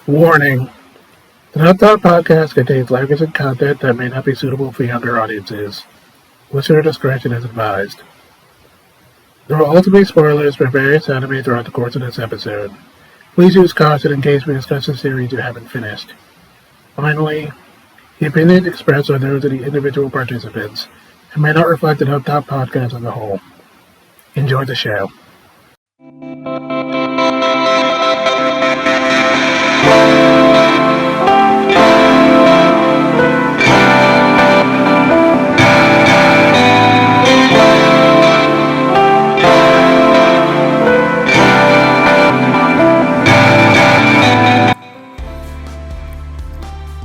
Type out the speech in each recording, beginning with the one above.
Warning: the Not Thought podcast contains language and content that may not be suitable for younger audiences. Listener discretion is advised. There will also be spoilers for various anime throughout the course of this episode. Please use caution in case we discuss a series you haven't finished. Finally, the opinions expressed are those of the individual participants and may not reflect the Not Thought podcast as a whole. Enjoy the show.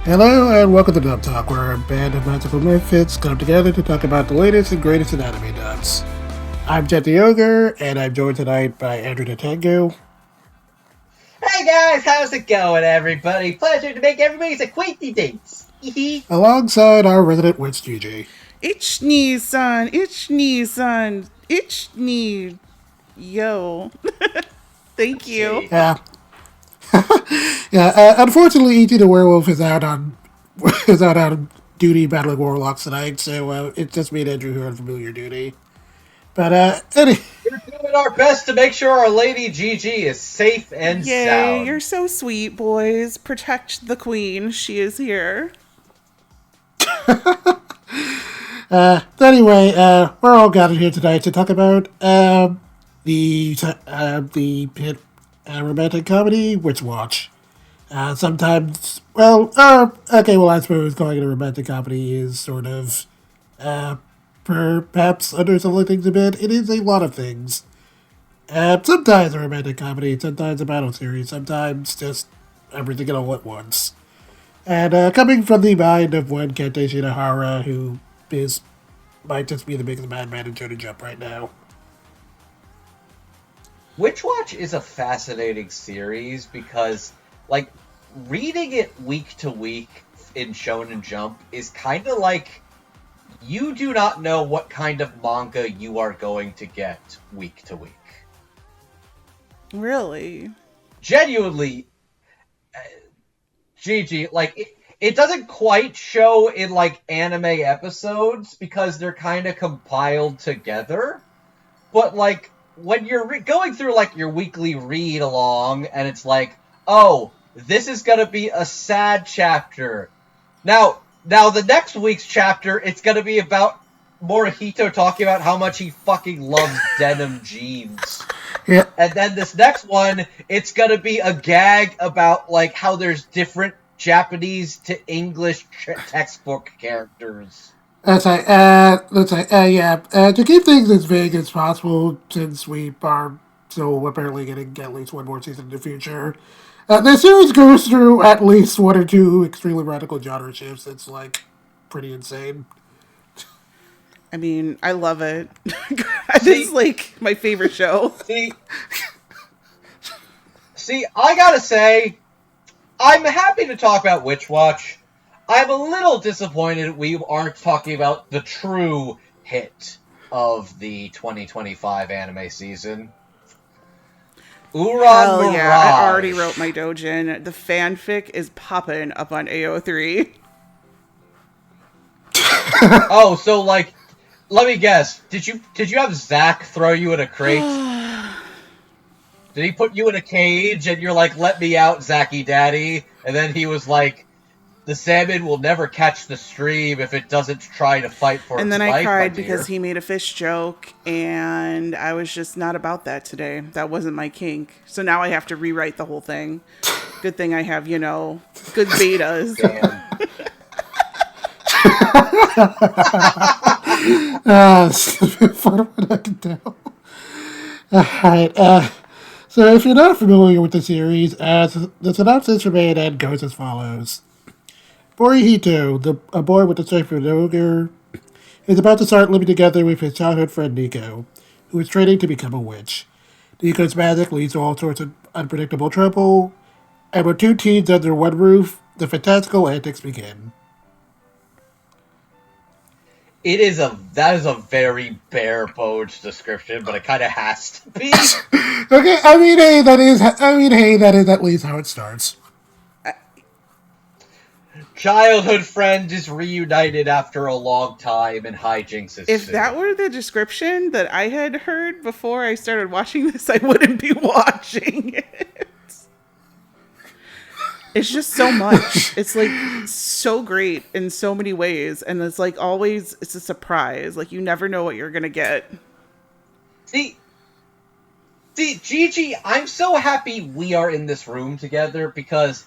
Hello and welcome to Dub Talk, where a band of magical misfits come together to talk about the latest and greatest in anime dubs. I'm Jet the Ogre, and I'm joined tonight by Andrew the Tango. Hey guys, how's it going, everybody? Pleasure to make everybody's acquaintance. Alongside our resident witch, Gigi. Ich need son, ich need son, ich need yo. Thank you. Yeah. Unfortunately, E.T. the Werewolf is out on duty battling warlocks tonight, so it's just me and Andrew who are on familiar duty. But we're doing our best to make sure our lady Gigi is safe and sound. You're so sweet, boys. Protect the queen. She is here. Anyway, we're all gathered here tonight to talk about the hit romantic comedy Witch Watch. I suppose calling it a romantic comedy is sort of perhaps underselling things a bit. It is a lot of things. Sometimes a romantic comedy, sometimes a battle series, sometimes just everything all at once. And coming from the mind of one Kenta Shinohara, who might just be the biggest madman in Shonen Jump right now. Witch Watch is a fascinating series because, reading it week to week in Shonen Jump is kind of like you do not know what kind of manga you are going to get week to week. Really? Genuinely, Gigi, it doesn't quite show in, anime episodes because they're kind of compiled together, but, when you're going through, your weekly read-along, and it's oh, this is gonna be a sad chapter. Now the next week's chapter, it's gonna be about Morihito talking about how much he fucking loves denim jeans. Yeah. And then this next one, it's gonna be a gag about, how there's different Japanese to English textbook characters. To keep things as vague as possible, since we are still apparently getting at least one more season in the future, the series goes through at least one or two extremely radical genre shifts. It's, pretty insane. I mean, I love it. It's, my favorite show. See, I gotta say, I'm happy to talk about Witch Watch. I'm a little disappointed we aren't talking about the true hit of the 2025 anime season. Hell Mirage. yeah, I already wrote my dojin. The fanfic is popping up on AO3. Oh, so let me guess. Did you have Zach throw you in a crate? Did he put you in a cage and you're let me out, Zachy Daddy? And then he was the salmon will never catch the stream if it doesn't try to fight for its life. And then I cried because he made a fish joke, and I was just not about that today. That wasn't my kink. So now I have to rewrite the whole thing. Good thing I have, good betas. Damn. It's going to be fun what I can tell. Alright, so if you're not familiar with the series, the synopsis from A&N goes as follows. Morihito, a boy with a sacred ogre, is about to start living together with his childhood friend Nico, who is training to become a witch. Nico's magic leads to all sorts of unpredictable trouble, and with two teens under one roof, the fantastical antics begin. That is a very bare bones description, but it kind of has to be. Okay, that is at least how it starts. childhood friend is reunited after a long time, and hijinks is If soon. that were the description that I had heard before I started watching this, I wouldn't be watching it. It's just so much. It's like so great in so many ways, and it's like always it's a surprise. Like you never know what you're gonna get. See, Gigi, I'm so happy we are in this room together because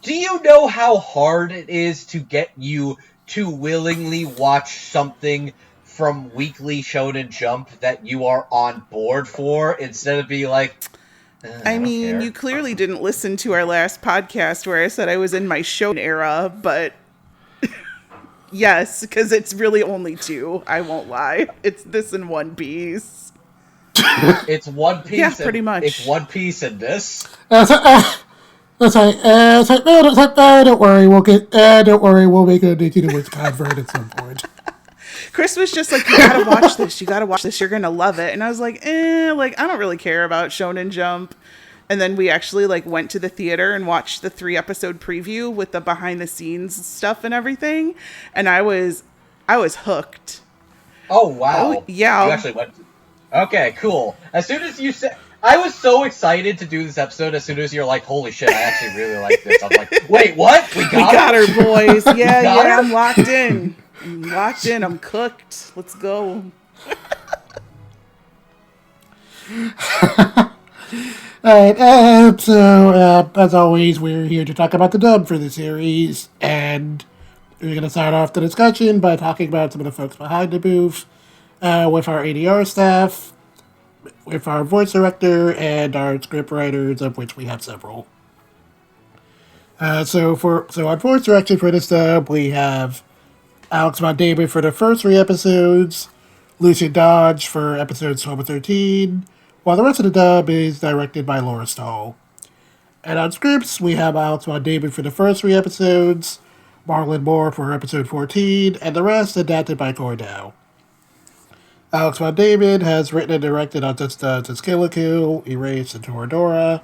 do you know how hard it is to get you to willingly watch something from Weekly Shonen Jump that you are on board for instead of being like, I mean, care. you clearly didn't listen to our last podcast where I said I was in my Shonen era, but yes, because it's really only two. I won't lie. It's this and One Piece. It's One Piece. Yeah, pretty much. It's One Piece and this. That's right. Don't worry. Don't worry. We'll make a Nintendo Witch convert at some point. Chris was just like, you gotta watch this. You gotta watch this. You're gonna love it. And I was like, like I don't really care about Shonen Jump. And then we actually like went to the theater and watched the 3-episode preview with the behind the scenes stuff and everything. And I was hooked. Oh wow! Oh, yeah. You actually went. Okay, cool. As soon as you said, I was so excited to do this episode. As soon as you're like, "Holy shit, I actually really like this," I'm like, "Wait, what? We got her, boys. Yeah, got her? I'm locked in. I'm cooked. Let's go." Alright, so, as always, we're here to talk about the dub for the series, and we're going to start off the discussion by talking about some of the folks behind the booth, with our ADR staff, with our voice director, and our script writers, of which we have several. So on voice direction for this dub, we have Alex Von David for the first 3 episodes, Lucian Dodge for episodes 12 and 13, while the rest of the dub is directed by Laura Stahl. And on scripts, we have Alex Von David for the first 3 episodes, Marlon Moore for episode 14, and the rest adapted by Coy Dow. Alex Von David has written and directed on such dubs as Kill la Kill, Erase, and Toradora.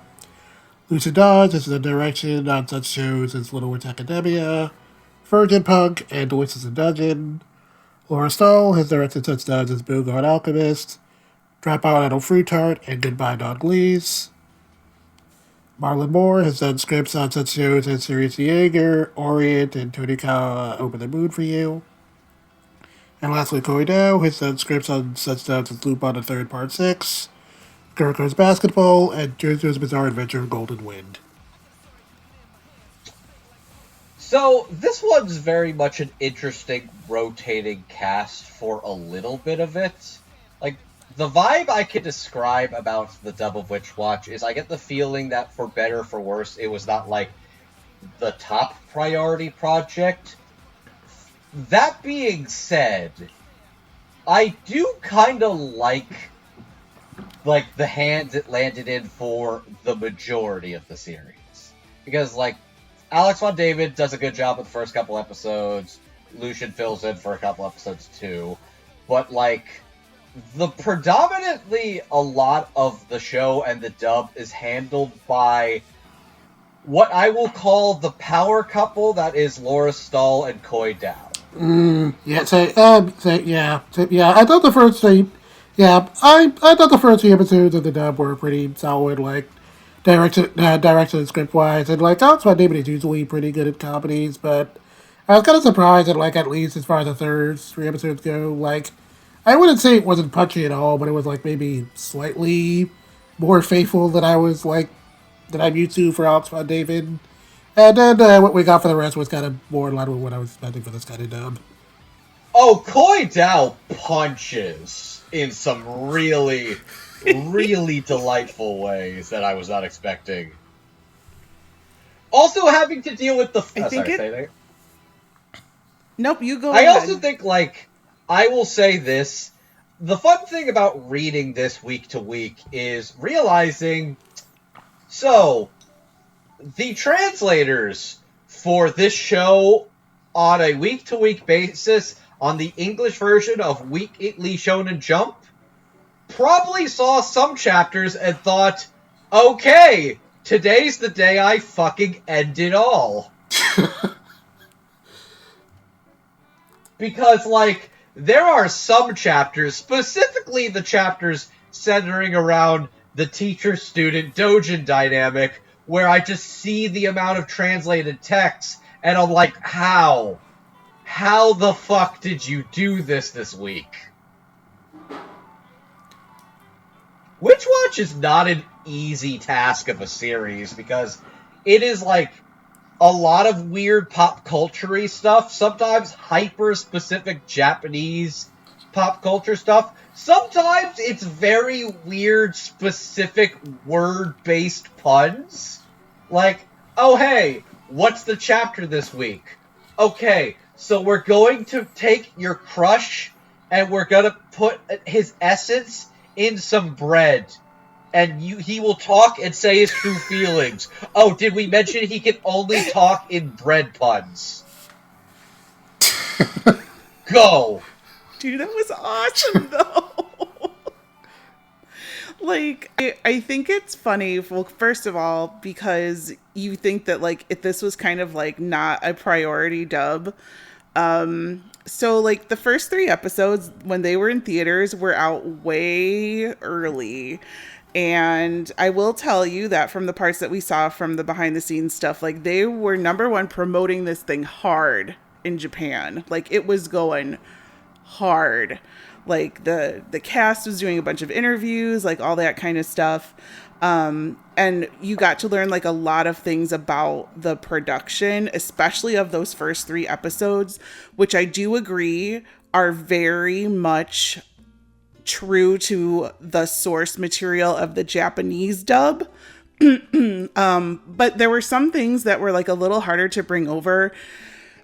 Lucian Dodge has the direction on such shows as Little Witch Academia, Virgin Punk, and Voices in Dungeon. Laura Stahl has directed such dubs as Bogart Alchemist, Dropout Idle Fruit Tart, and Goodbye Don Glees. Marlon Moore has done scripts on such shows as Sirius Jaeger, Orient, and Tonikawa Open the Moon for You. And lastly, Coy Dow has done scripts on such dubs as Lupin the Third Part 6, Kuriko's Basketball, and JoJo's Bizarre Adventure of Golden Wind. So, this one's very much an interesting rotating cast for a little bit of it. Like, the vibe I could describe about the dub of Witch Watch is I get the feeling that, for better or for worse, it was not, like, the top priority project. That being said, I do kind of like the hands it landed in for the majority of the series. Because, like, Alex Von David does a good job with the first couple episodes. Lucian fills in for a couple episodes, too. But, like, the predominantly a lot of the show and the dub is handled by what I will call the power couple that is Laura Stahl and Coy Dow. I thought the first 3, I thought the first 3 episodes of the dub were pretty solid, like, direction and script-wise, and, like, Alex Von David is usually pretty good at comedies, but I was kind of surprised that, like, at least as far as the first 3 episodes go, like, I wouldn't say it wasn't punchy at all, but it was, like, maybe slightly more faithful than I'm used to for Alex Von David. And then what we got for the rest was kind of more in line with what I was expecting for this kind of dub. Oh, Coy Dow punches in some really, really delightful ways that I was not expecting. Also having to deal with the... Nope, you go ahead. I also think, like, I will say this. The fun thing about reading this week to week is realizing... So, the translators for this show on a week-to-week basis on the English version of Weekly Shonen Jump probably saw some chapters and thought, okay, today's the day I fucking end it all. because, like, there are some chapters, specifically the chapters centering around the teacher-student Dojin dynamic, where I just see the amount of translated text, and I'm like, how? How the fuck did you do this week? Witch Watch is not an easy task of a series, because it is, like, a lot of weird pop culture-y stuff, sometimes hyper-specific Japanese pop culture stuff. Sometimes it's very weird, specific word-based puns. Like, oh hey, what's the chapter this week? Okay, so we're going to take your crush and we're gonna put his essence in some bread. And he will talk and say his true feelings. Oh, did we mention he can only talk in bread puns? Go! Dude, that was awesome, though. Like, I think it's funny, well, first of all, because you think that, like, if this was kind of, like, not a priority dub. So, like, the first 3 episodes, when they were in theaters, were out way early. And I will tell you that from the parts that we saw from the behind the scenes stuff, like, they were #1 promoting this thing hard in Japan. Like, it was going hard. Like, the cast was doing a bunch of interviews, like, all that kind of stuff. And you got to learn, like, a lot of things about the production, especially of those first 3 episodes, which I do agree are very much true to the source material of the Japanese dub. But there were some things that were, like, a little harder to bring over,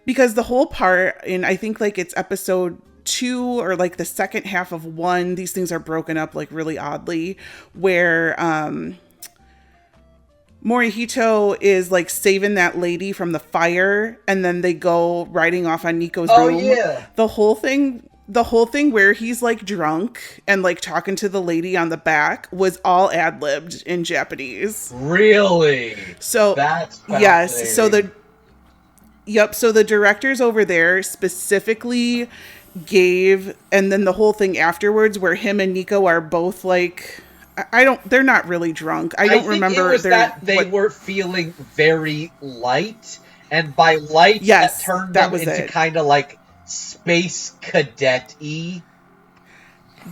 because the whole part in, I think, like, it's episode 2 or, like, the second half of 1, these things are broken up, like, really oddly, where Morihito is, like, saving that lady from the fire, and then they go riding off on Nico's room. Yeah. The whole thing where he's, like, drunk and, like, talking to the lady on the back was all ad-libbed in Japanese. Really? So that's yes. So the directors over there specifically gave, and then the whole thing afterwards where him and Nico are both, like, they're not really drunk. I don't remember. It was that they were feeling very light, and by light, yes, that turned that them into kind of, like, space cadet-y.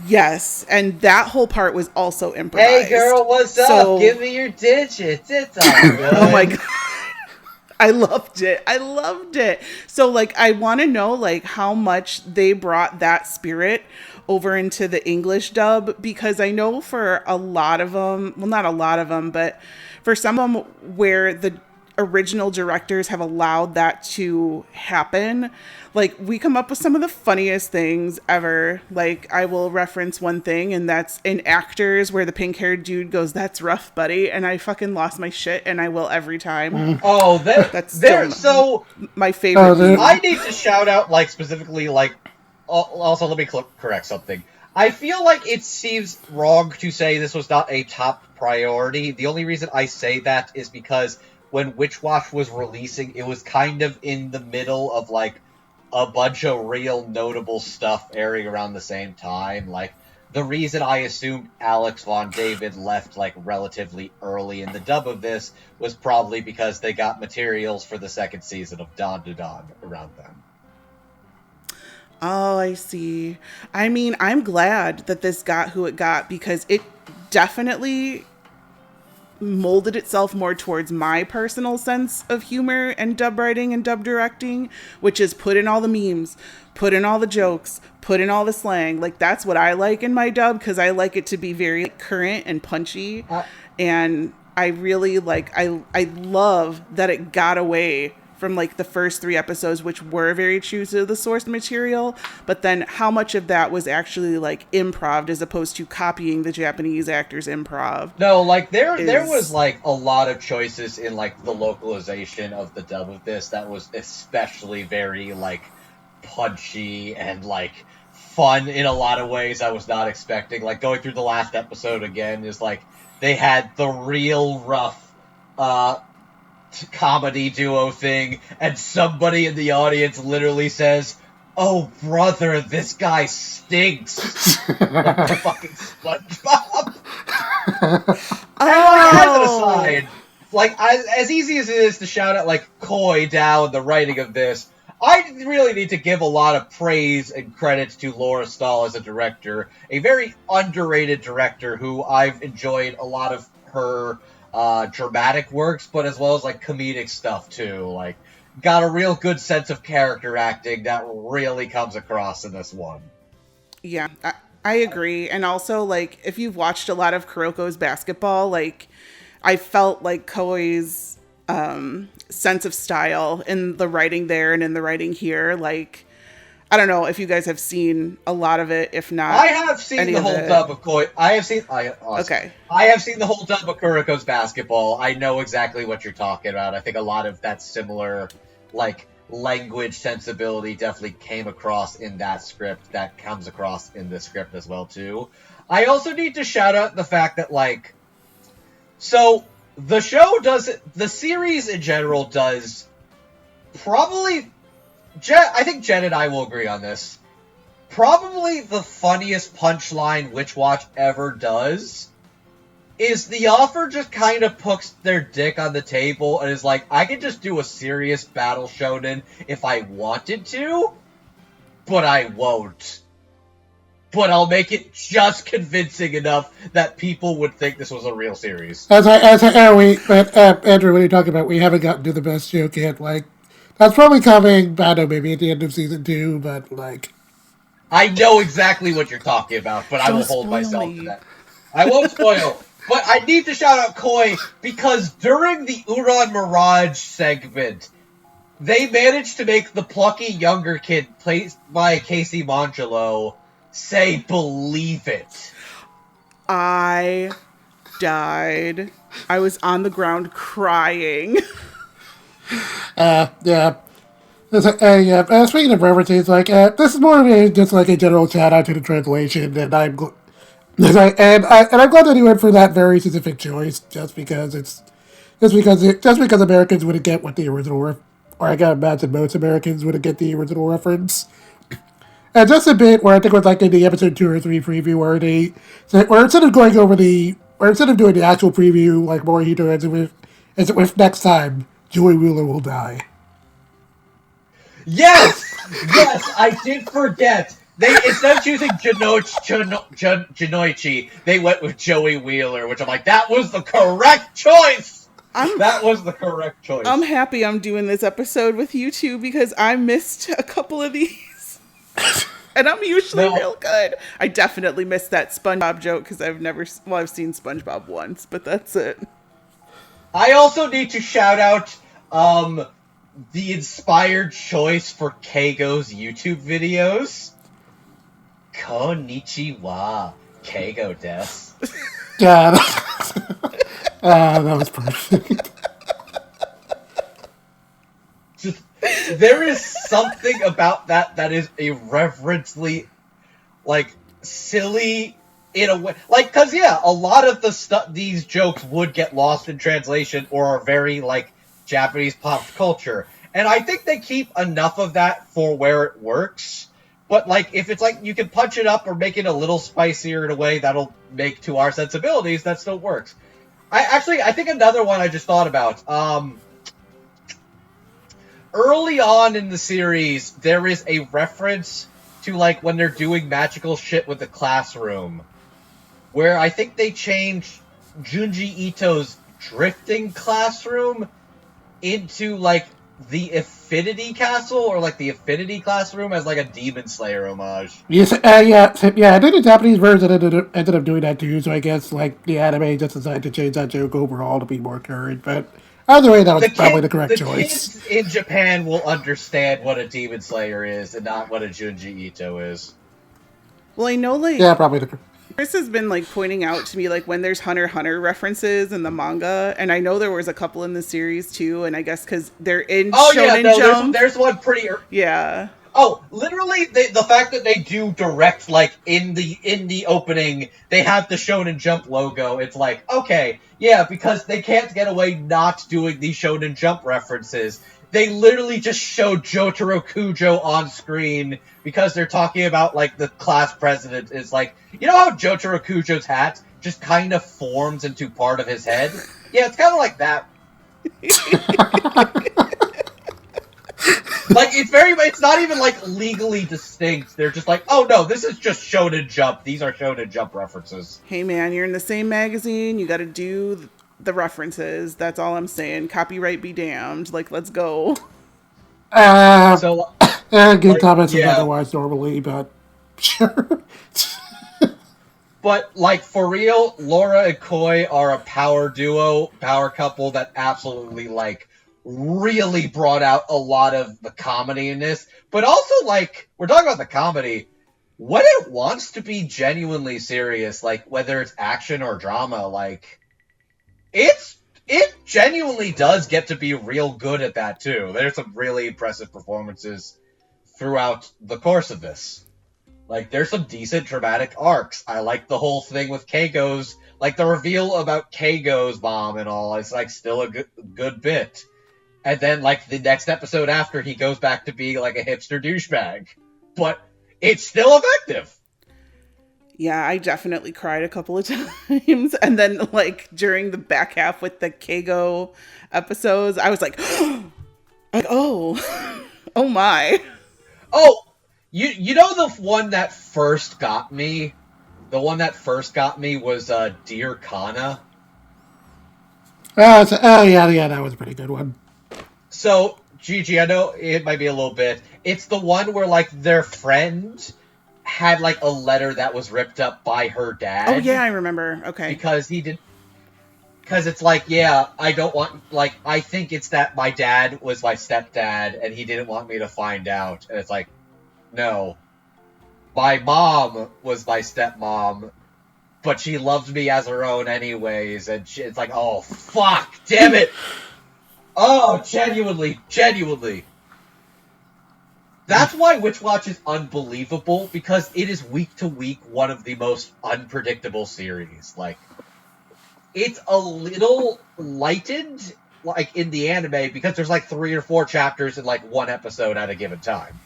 Yes, and that whole part was also improvised. Hey girl, what's up? Give me your digits. It's all good. Oh my god. I loved it. So, like, I want to know, like, how much they brought that spirit over into the English dub, because I know for a lot of them, well, not a lot of them, but for some of them where the original directors have allowed that to happen, like, we come up with some of the funniest things ever. Like, I will reference one thing, and that's in Actors, where the pink-haired dude goes, "That's rough, buddy," and I fucking lost my shit, and I will every time. Oh, that's so my favorite. I need to shout out, like, specifically, like, also let me correct something. I feel like it seems wrong to say this was not a top priority. The only reason I say that is because when Witch Watch was releasing, it was kind of in the middle of, like, a bunch of real notable stuff airing around the same time. Like, the reason I assumed Alex Von David left, like, relatively early in the dub of this was probably because they got materials for the 2nd season of Dawn to Dawn around them. Oh, I see. I mean, I'm glad that this got who it got, because it definitely molded itself more towards my personal sense of humor and dub writing and dub directing, which is put in all the memes, put in all the jokes, put in all the slang. Like, that's what I like in my dub, because I like it to be very current and punchy. And I really like, I love that it got away from, like, the first 3 episodes, which were very true to the source material, but then how much of that was actually, like, improv as opposed to copying the Japanese actors' improv. No, like, there was, like, a lot of choices in, like, the localization of the dub of this that was especially very, like, punchy and, like, fun in a lot of ways I was not expecting. Like, going through the last episode again is, like, they had the real rough, comedy duo thing, and somebody in the audience literally says, oh brother, this guy stinks. Like the fucking SpongeBob. As an aside, like, as easy as it is to shout out, like, Koi down the writing of this, I really need to give a lot of praise and credits to Laura Stahl as a director, a very underrated director who I've enjoyed a lot of her dramatic works, but as well as, like, comedic stuff, too. Like, got a real good sense of character acting that really comes across in this one. Yeah, I agree. And also, like, if you've watched a lot of Kuroko's basketball, like, I felt like Koi's sense of style in the writing there and in the writing here. Like, I don't know if you guys have seen a lot of it. If not, I have seen the whole dub of Koi. I have seen the whole dub of Kuroko's basketball. I know exactly what you're talking about. I think a lot of that similar, like, language sensibility definitely came across in that script. That comes across in this script as well, too. I also need to shout out the fact that, like, so the series in general does probably, I think Jen and I will agree on this, probably the funniest punchline Witch Watch ever does is the author just kind of puts their dick on the table and is like, I could just do a serious battle shonen if I wanted to, but I won't. But I'll make it just convincing enough that people would think this was a real series. Andrew, what are you talking about? We haven't gotten to the best joke yet. Like, that's probably coming, I don't know, maybe at the end of season 2, but, like... I know exactly what you're talking about, but I will hold myself to that. I won't spoil. But I need to shout out Koi, because during the Uran Mirage segment, they managed to make the plucky younger kid, played by Casey Mangelo, say, believe it. I died. I was on the ground crying. Yeah. Speaking of references, like, this is more of just like a general shout out to the translation, and I'm glad that he went for that very specific choice, just because Americans wouldn't get what the original or I gotta imagine most Americans wouldn't get the original reference. And just a bit where I think it was like in the episode 2 or 3 preview where instead of doing the actual preview like Morihito ends it with next time, Joey Wheeler will die. Yes! Yes, I did forget. They, instead of choosing Jinoichi, they went with Joey Wheeler, which I'm like, that was the correct choice! That was the correct choice. I'm happy I'm doing this episode with you two because I missed a couple of these. And I'm usually real good. I definitely missed that SpongeBob joke because I've seen SpongeBob once, but that's it. I also need to shout out the inspired choice for Keigo's YouTube videos. Konnichiwa, Keigo desu. Yeah, that was perfect. There is something about that is irreverently, like, silly in a way. Like, cause yeah, a lot of the stuff, these jokes would get lost in translation or are very, like, Japanese pop culture. And I think they keep enough of that for where it works. But, like, if it's like, you can punch it up or make it a little spicier in a way that'll make to our sensibilities, that still works. I think another one I just thought about, early on in the series, there is a reference to, like, when they're doing magical shit with the classroom, where I think they changed Junji Ito's drifting classroom into, like, the Affinity Castle, or, like, the Affinity Classroom as, like, a Demon Slayer homage. Yes, yeah, I think the Japanese version ended up doing that too, so I guess, like, the anime just decided to change that joke overall to be more current, but either way, that was probably the correct choice. Kids in Japan will understand what a Demon Slayer is and not what a Junji Ito is. Well, I know, like... Yeah, probably the... Chris has been, like, pointing out to me, like, when there's Hunter x Hunter references in the manga, and I know there was a couple in the series, too, and I guess because they're in Shonen Jump. There's one pretty... Yeah. Oh, literally, the fact that they do direct, like, in the opening, they have the Shonen Jump logo. It's like, okay, yeah, because they can't get away not doing these Shonen Jump references. They literally just show Jotaro Kujo on screen because they're talking about, like, the class president is like, you know how Jotaro Kujo's hat just kind of forms into part of his head? Yeah, it's kind of like that. Like, it's not even, like, legally distinct. They're just like, oh, no, this is just Shonen Jump. These are Shonen Jump references. Hey, man, you're in the same magazine. You got to do the references. That's all I'm saying. Copyright be damned. Like, let's go. Good comments yeah. otherwise normally, but sure. But, like, for real, Laura and Koi are a power couple that absolutely, like, really brought out a lot of the comedy in this. But also, like, we're talking about the comedy. When it wants to be genuinely serious, like, whether it's action or drama, like, it genuinely does get to be real good at that, too. There's some really impressive performances throughout the course of this. Like, there's some decent dramatic arcs. I like the whole thing with Keiko's, like, the reveal about Keigo's mom and all. It's, like, still a good bit. And then, like, the next episode after, he goes back to being, like, a hipster douchebag. But it's still effective. Yeah, I definitely cried a couple of times. And then, like, during the back half with the Keigo episodes, I was like, oh my. Oh, you know the one that first got me? The one that first got me was Dear Kana. Yeah, that was a pretty good one. So, Gigi, I know it might be a little bit. It's the one where, like, their friend had, like, a letter that was ripped up by her dad. Oh, yeah, I remember. Okay. Because it's like, yeah, I don't want, like, I think it's that my dad was my stepdad and he didn't want me to find out. And it's like, no. My mom was my stepmom, but she loved me as her own anyways. And it's like, oh, fuck, damn it. Oh, genuinely. That's why Witch Watch is unbelievable, because it is week to week one of the most unpredictable series. Like, it's a little lightened, like, in the anime, because there's, like, 3 or 4 chapters in, like, one episode at a given time.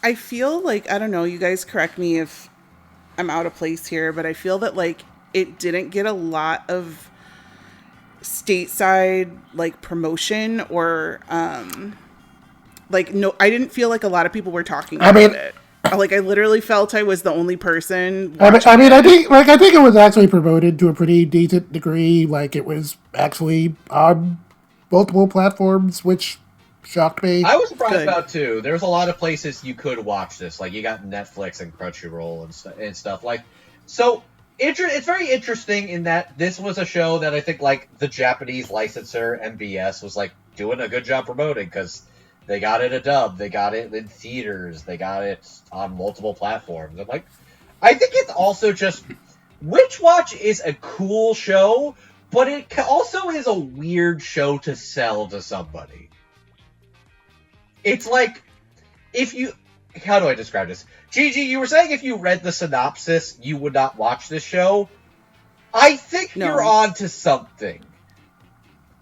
I feel like, I don't know, you guys correct me if I'm out of place here, but I feel that, like, it didn't get a lot of stateside, like, promotion or, like, no, I didn't feel like a lot of people were talking about it. Like, I literally felt I was the only person I think it was actually promoted to a pretty decent degree. Like, it was actually on multiple platforms, which shocked me. I was surprised about, too. There's a lot of places you could watch this. Like, you got Netflix and Crunchyroll and stuff. Like, so it's very interesting in that this was a show that I think, like, the Japanese licensor, MBS, was, like, doing a good job promoting, because they got it a dub, they got it in theaters, they got it on multiple platforms. I'm like, I think it's also just, Witch Watch is a cool show, but it also is a weird show to sell to somebody. It's like, how do I describe this? Gigi, you were saying if you read the synopsis, you would not watch this show. I think you're on to something.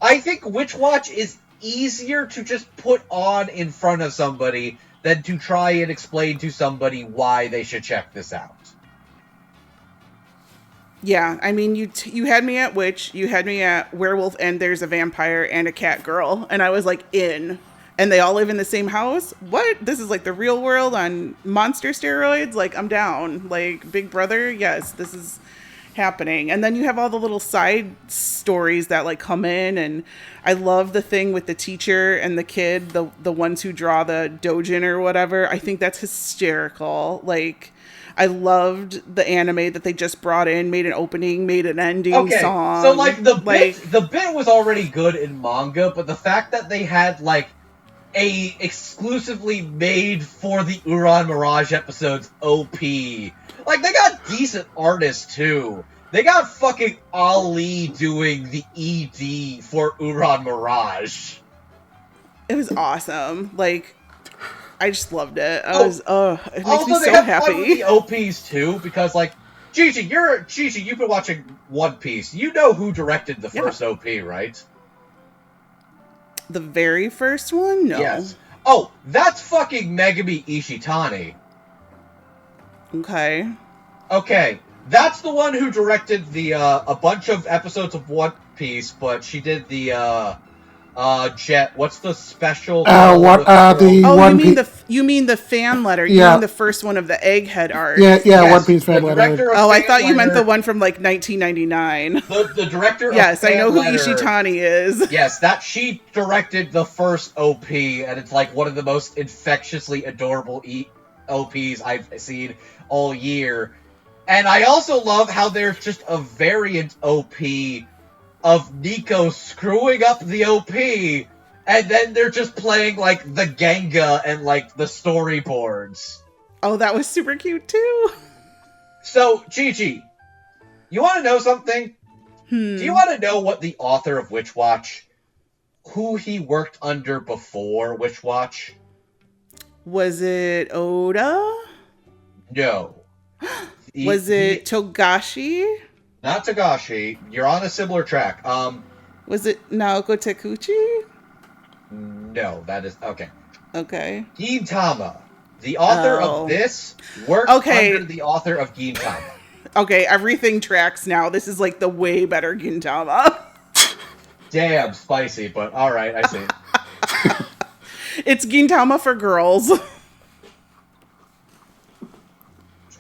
I think Witch Watch is easier to just put on in front of somebody than to try and explain to somebody why they should check this out. Yeah, I mean, you had me at Witch, you had me at Werewolf, and there's a vampire and a cat girl, and I was like, in. And they all live in the same house? What? This is like the real world on monster steroids? Like, I'm down. Like, Big Brother? Yes, this is happening. And then you have all the little side stories that, like, come in, and I love the thing with the teacher and the kid, the ones who draw the dojin or whatever. I think that's hysterical. Like, I loved the anime that they just brought in, made an opening, made an ending song. So, like, the bit was already good in manga, but the fact that they had, like, a exclusively made for the Uran Mirage episodes OP. Like, they got decent artists, too. They got fucking Ali doing the ED for Uran Mirage. It was awesome. Like, I just loved it. It makes me Also, they so have fun with happy. the OPs too, because like Gigi, you've been watching One Piece. You know who directed the first OP, right? The very first one? No. Yes. Oh, that's fucking Megumi Ishitani. Okay. Okay, that's the one who directed the a bunch of episodes of One Piece, but she did the Jet. What's the special? You mean the fan letter? Yeah. You mean the first one of the Egghead art? Yeah, Yes, One Piece fan letter. Oh, I thought you meant the one from like 1999. The director. Yes, of I know who Fan Letter, Ishitani is. Yes, that she directed the first OP, and it's like one of the most infectiously adorable OPs I've seen all year. And I also love how there's just a variant OP of Nico screwing up the OP, and then they're just playing like the Genga and like the storyboards. Oh, that was super cute too. So, Gigi, you want to know something? Do you want to know what the author of Witch Watch, who he worked under before Witch Watch? Was it Oda? No. Was it Togashi? Not Togashi. You're on a similar track. Was it Naoko Takeuchi? No, that is... Okay. Okay. Gintama. The author of this worked under the author of Gintama. Okay, everything tracks now. This is like the way better Gintama. Damn, spicy, but alright, I see. It's Gintama for girls.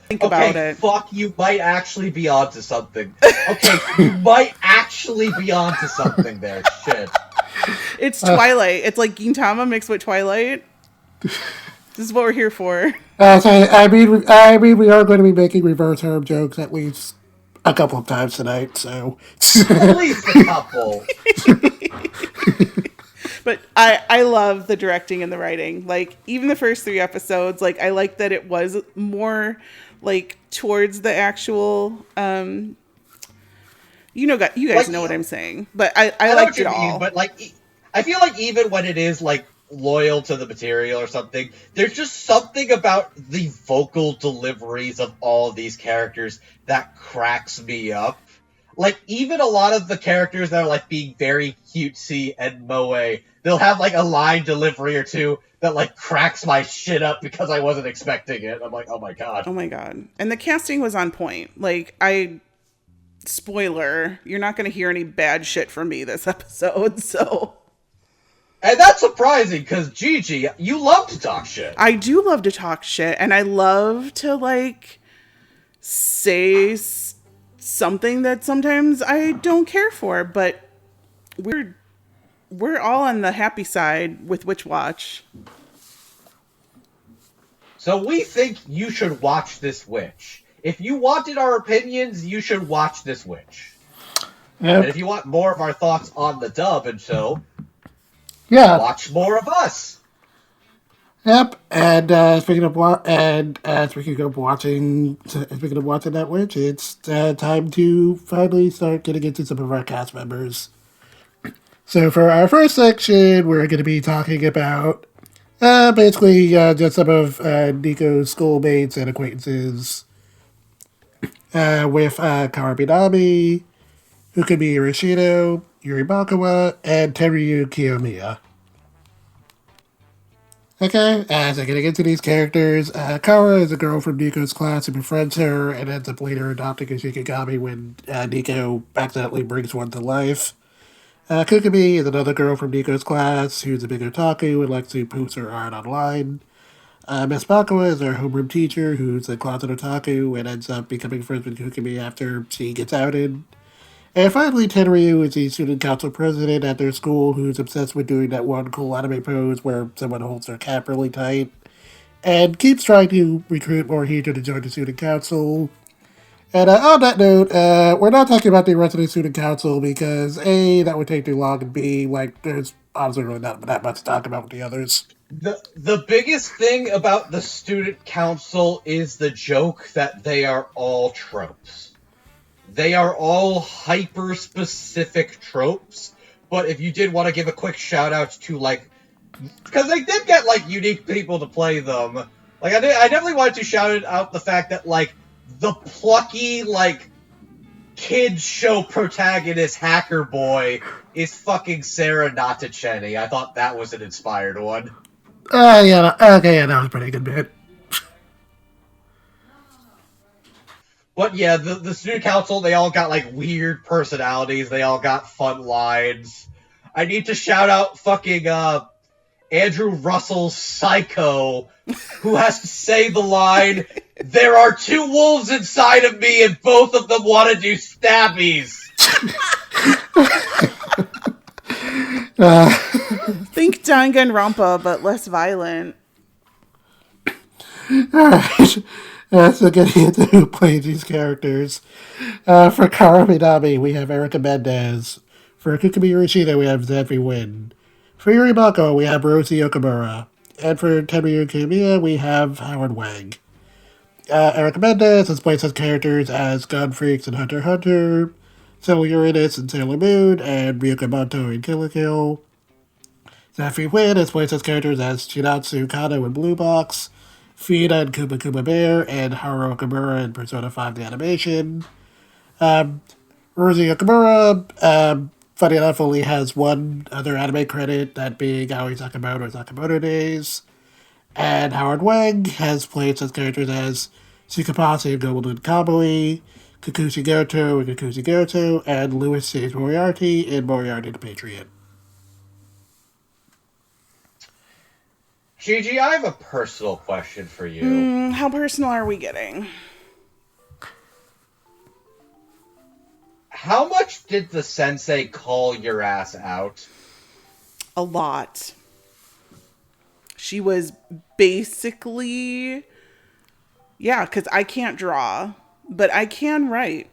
Think about it. Fuck, you might actually be onto something. Okay, you might actually be onto something there. Shit. It's Twilight. It's like Gintama mixed with Twilight. This is what we're here for. I mean, we are going to be making reverse harem jokes at least a couple of times tonight, so... At least a couple. But I love the directing and the writing. Like, even the first 3 episodes, like, I like that it was more... like towards the actual you guys know what I'm saying, but I liked it all. But like, I feel like even when it is like loyal to the material or something, there's just something about the vocal deliveries of all of these characters that cracks me up. Like, even a lot of the characters that are like being very cutesy and moe, they'll have like a line delivery or two that like cracks my shit up because I wasn't expecting it. I'm like, oh my god. Oh my god. And the casting was on point. Like, spoiler, you're not going to hear any bad shit from me this episode, so. And that's surprising, because Gigi, you love to talk shit. I do love to talk shit, and I love to, like, say something that sometimes I don't care for, but we're all on the happy side with Witch Watch. So we think you should watch this witch. If you wanted our opinions, you should watch this witch. Yep. And if you want more of our thoughts on the dub and so, watch more of us. Yep. And speaking of watching that witch, it's time to finally start getting into some of our cast members. So for our first section, we're going to be talking about basically just some of Nico's schoolmates and acquaintances with Karaminami, Ukami Yoshino, Yuri Makawa, and Teruyu Kiyomiya. Okay, as I get into these characters, Kara is a girl from Nico's class who befriends her and ends up later adopting a Shikigami when Nico accidentally brings one to life. Kukumi is another girl from Nico's class who's a big otaku and likes to post her art online. Miss Makawa is our homeroom teacher who's a closet otaku and ends up becoming friends with Kukumi after she gets outed. And finally, Teruyu is the student council president at their school who's obsessed with doing that one cool anime pose where someone holds their cap really tight and keeps trying to recruit more Hijinks to join the student council. And on that note, we're not talking about the rest of the student council because A, that would take too long, and B, like, there's honestly really not that much to talk about with the others. The biggest thing about the student council is the joke that they are all tropes. They are all hyper-specific tropes, but if you did want to give a quick shout-out to, like, because they did get like unique people to play them. Like I definitely wanted to shout out the fact that like the plucky like kids show protagonist hacker boy is fucking Sarah Natacheni. I thought that was an inspired one. Yeah, okay, yeah, that was a pretty good bit. But yeah, the student council, they all got like weird personalities. They all got fun lines. I need to shout out fucking Andrew Russell's Psycho, who has to say the line, "There are two wolves inside of me and both of them want to do stabbies." Think Danganronpa, but less violent. Alright. So getting into who plays these characters. For Karaminami, we have Erica Mendez. For Kukumi Yoshida, we have Zanfi Win. For Yuri Mako, we have Rosie Okamura. And for Teruya Kiyomiya, we have Howard Wang. Erica Mendez has played such characters as Gun Freaks and Hunter x Hunter, Sailor Uranus and Sailor Moon, and Ryuka Monto in Kill la Kill. Zanfi Win has played such characters as Shinatsu Kano in Blue Box, Fina and Kuma Kuma Bear, and Haru Okamura in Persona 5 the Animation. Rosie Okamura, funny enough, only has one other anime credit, that being Aoi Sakamoto Sakamoto Days. And Howard Wang has played such characters as Tsukapase in Goblin Kamui, Kakushi Goto in Kakushi Goto, and Louis Saves Moriarty in Moriarty the Patriot. Gigi, I have a personal question for you. How personal are we getting? How much did the sensei call your ass out? A lot. She was basically... Yeah, because I can't draw, but I can write.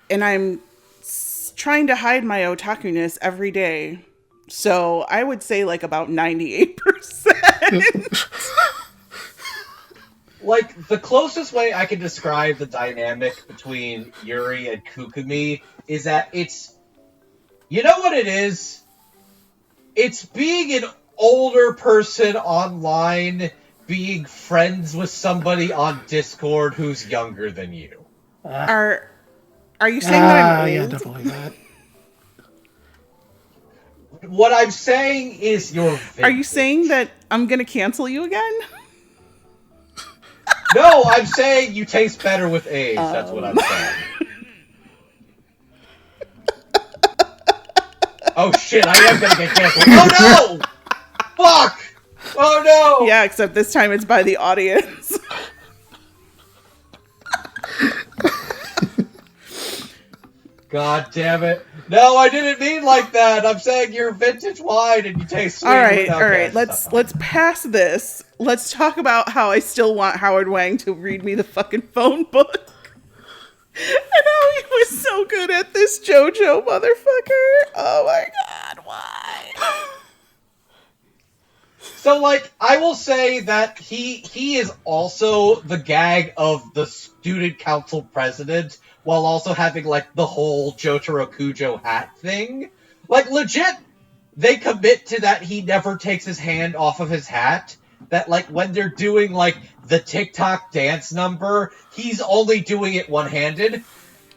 And I'm trying to hide my otaku-ness every day. So I would say like about 98%. Like, the closest way I can describe the dynamic between Yuri and Kukumi is that it's... You know what it is? It's being an older person online being friends with somebody on Discord who's younger than you. Are you saying that I'm old? Yeah, definitely that. What I'm saying is you're vintage. Are you saying that I'm going to cancel you again? No, I'm saying you taste better with age. That's what I'm saying. Oh shit, I am gonna get canceled. Oh no! Fuck! Oh no! Yeah, except this time it's by the audience. God damn it. No, I didn't mean like that. I'm saying you're vintage wine and you taste sweet. All right. Let's pass this. Let's talk about how I still want Howard Wang to read me the fucking phone book. And how he was so good at this JoJo motherfucker. Oh my god, why? So, like, I will say that he is also the gag of the student council president, while also having, like, the whole Jotaro Kujo hat thing. Like, legit, they commit to that he never takes his hand off of his hat. That, like, when they're doing, like, the TikTok dance number, he's only doing it one-handed.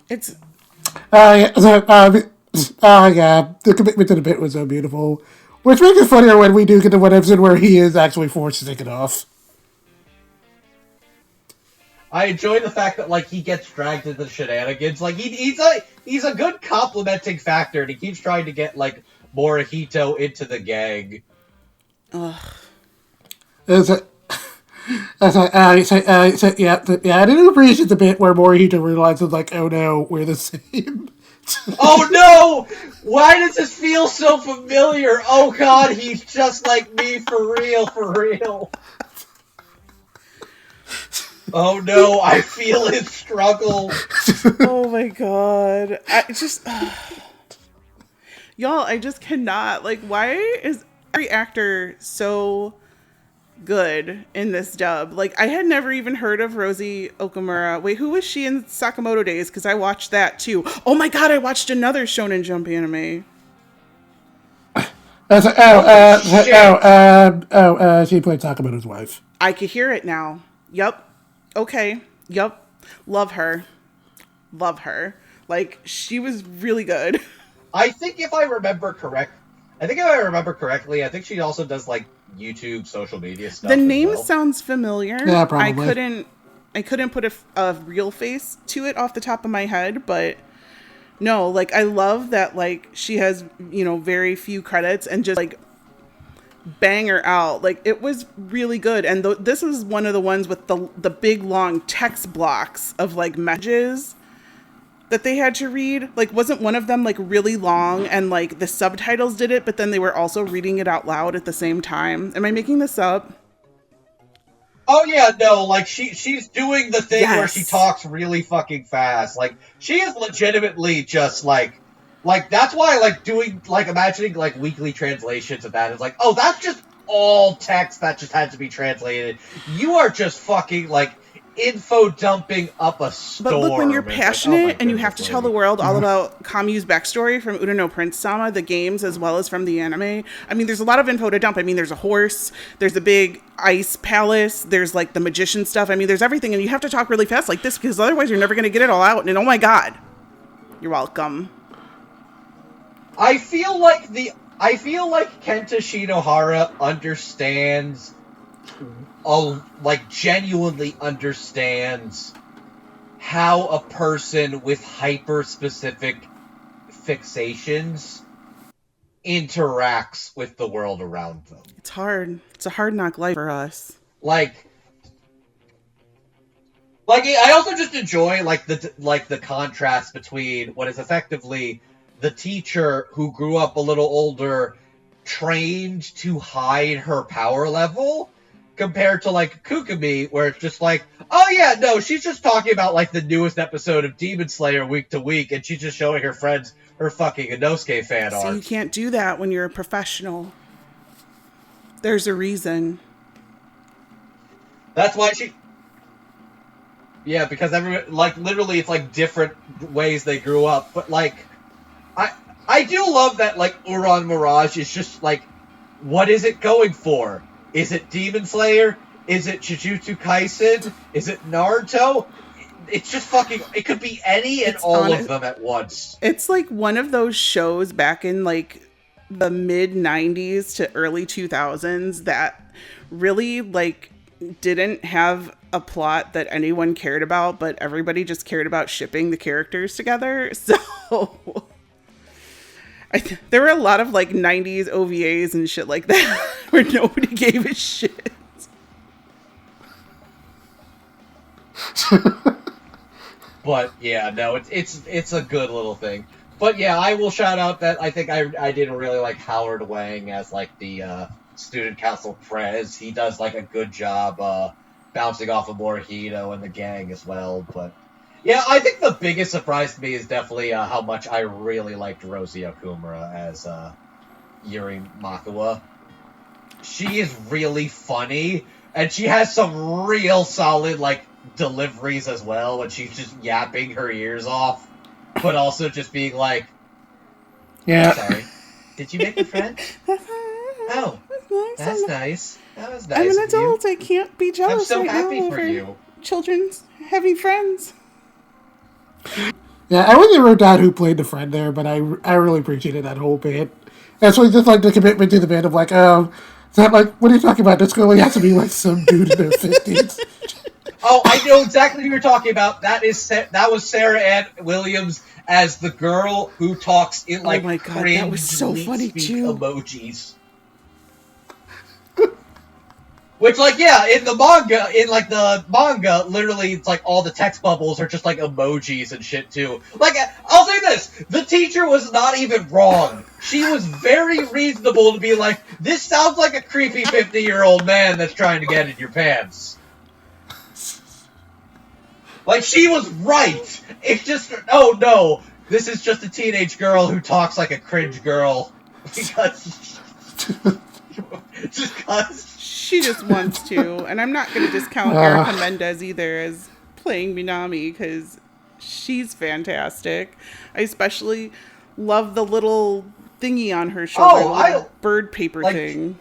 It's... yeah, the commitment to the bit was so beautiful. Which makes it funnier when we do get to one episode where he is actually forced to take it off. I enjoy the fact that, like, he gets dragged into the shenanigans. Like, he's a good complimenting factor, and he keeps trying to get, like, Morihito into the gang. Ugh. I didn't appreciate the bit where Morihito realizes, like, oh no, we're the same. Oh no! Why does this feel so familiar? Oh god, he's just like me for real. Oh no, I feel his struggle. Oh my god. Y'all, I just cannot. Like, why is every actor so good in this dub? Like, I had never even heard of Rosie Okamura. Wait, who was she in Sakamoto Days? Because I watched that too. Oh my god, I watched another Shonen Jump anime. She played Sakamoto's wife. I could hear it now. Yup. Okay. Yup. Love her. Love her. Like, she was really good. I think if I remember correctly, I think she also does like YouTube, social media stuff. The name sounds familiar. Yeah, probably. I couldn't put a real face to it off the top of my head, but no, like, I love that, like, she has, very few credits and just, like, bang her out. Like, it was really good. And this was one of the ones with the big, long text blocks of, like, messages that they had to read. Like, wasn't one of them, like, really long and, like, the subtitles did it, but then they were also reading it out loud at the same time? Am I making this up? Oh yeah, no, like she's doing the thing Yes. where she talks really fucking fast. Like, she is legitimately just like that's why like doing like imagining like weekly translations of that is like, oh, that's just all text that just had to be translated. You are just fucking like info dumping up a storm. But look, when you're It's passionate like, oh and you have to tell the world all about Kamyu's backstory from Urano Prince-sama, the games, as well as from the anime, I mean, there's a lot of info to dump. I mean, there's a horse, there's a big ice palace, there's, like, the magician stuff. I mean, there's everything, and you have to talk really fast like this, because otherwise you're never going to get it all out, and oh my god. You're welcome. I feel like Kenta Shinohara understands, genuinely understands how a person with hyper-specific fixations interacts with the world around them. It's hard. It's a hard knock life for us. Like I also just enjoy the contrast between what is effectively the teacher who grew up a little older, trained to hide her power level, compared to like Kukumi, where it's just like, oh yeah, no, she's just talking about like the newest episode of Demon Slayer week to week, and she's just showing her friends her fucking Inosuke fan art. So you can't do that when you're a professional. There's a reason. That's why she... Yeah, because everyone, like, literally it's like different ways they grew up, but like, I do love that like Uran Mirage is just like, what is it going for? Is it Demon Slayer? Is it Jujutsu Kaisen? Is it Naruto? It's just fucking... It could be any and all of them at once. It's like one of those shows back in like the mid 90s to early 2000s that really like didn't have a plot that anyone cared about, but everybody just cared about shipping the characters together. So... there were a lot of like 90s OVAs and shit like that where nobody gave a shit. But yeah, no, it's a good little thing. But yeah, I will shout out that I think I didn't really like Howard Wang as like the student council prez. He does like a good job bouncing off of Morihito and the gang as well. But yeah, I think the biggest surprise to me is definitely how much I really liked Rosie Okumura as Yuri Makawa. She is really funny, and she has some real solid like deliveries as well when she's just yapping her ears off, but also just being like, Yeah. sorry, did you make a friend? Oh, that's nice. That was nice. I'm an of you. adult. I can't be I'm jealous so right happy now for over you. children's having friends. Yeah, I wasn't wrote down who played the friend there, but I really appreciated that whole bit. And so just like the commitment to the band of like, is that like, what are you talking about? This girl only has to be like some dude in their 50s. Oh, I know exactly who you're talking about. That was Sarah Ann Williams as the girl who talks in like my God, cringe that was so funny, speak too. emojis. Which, like, yeah, in the manga, literally, it's like all the text bubbles are just like emojis and shit too. Like, I'll say this: the teacher was not even wrong. She was very reasonable to be like, "This sounds like a creepy 50-year-old man that's trying to get in your pants." Like, she was right. It's just, oh no, this is just a teenage girl who talks like a cringe girl because. Just because. She just wants to, and I'm not going to discount Erica Mendez either as playing Minami because she's fantastic. I especially love the little thingy on her shoulder. Oh, little bird paper like, thing.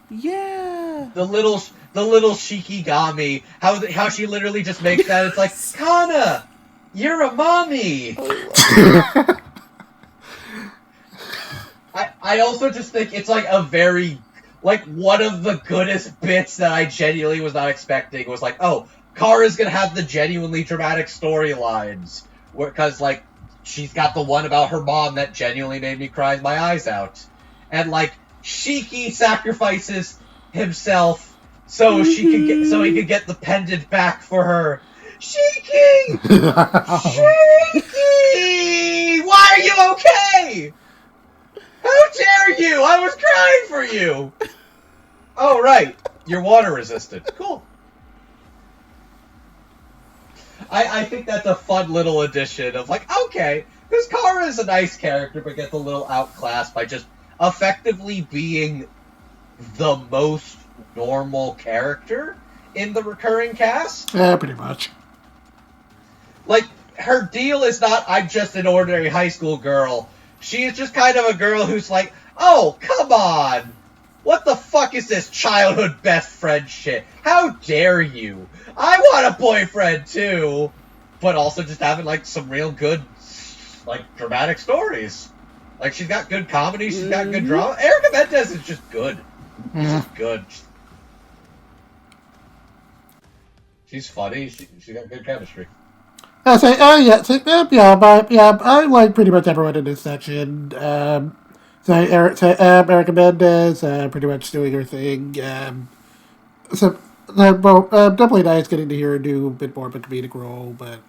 Yeah. The little Shikigami. How she literally just makes that. It's like, Kana, you're a mommy. I also just think it's like a very, like, one of the goodest bits that I genuinely was not expecting was like, oh, Kara's gonna have the genuinely dramatic storylines. Because, like, she's got the one about her mom that genuinely made me cry my eyes out. And, like, Shiki sacrifices himself so he could get the pendant back for her. Shiki! Shiki! Why are you okay? How dare you? I was crying for you! Oh, right. You're water resistant. Cool. I think that's a fun little addition of like, okay, because Kara is a nice character, but gets a little outclassed by just effectively being the most normal character in the recurring cast. Yeah, pretty much. Like, her deal is not, I'm just an ordinary high school girl. She is just kind of a girl who's like, oh, come on! What the fuck is this childhood best friend shit? How dare you? I want a boyfriend too! But also just having, like, some real good, like, dramatic stories. Like, she's got good comedy, she's got good drama. Erica Mendez is just good. She's just good. She's funny, she's got good chemistry. I say, I like pretty much everyone in this section. Erica Mendez, pretty much doing her thing. Definitely nice getting to hear her do a bit more of a comedic role, but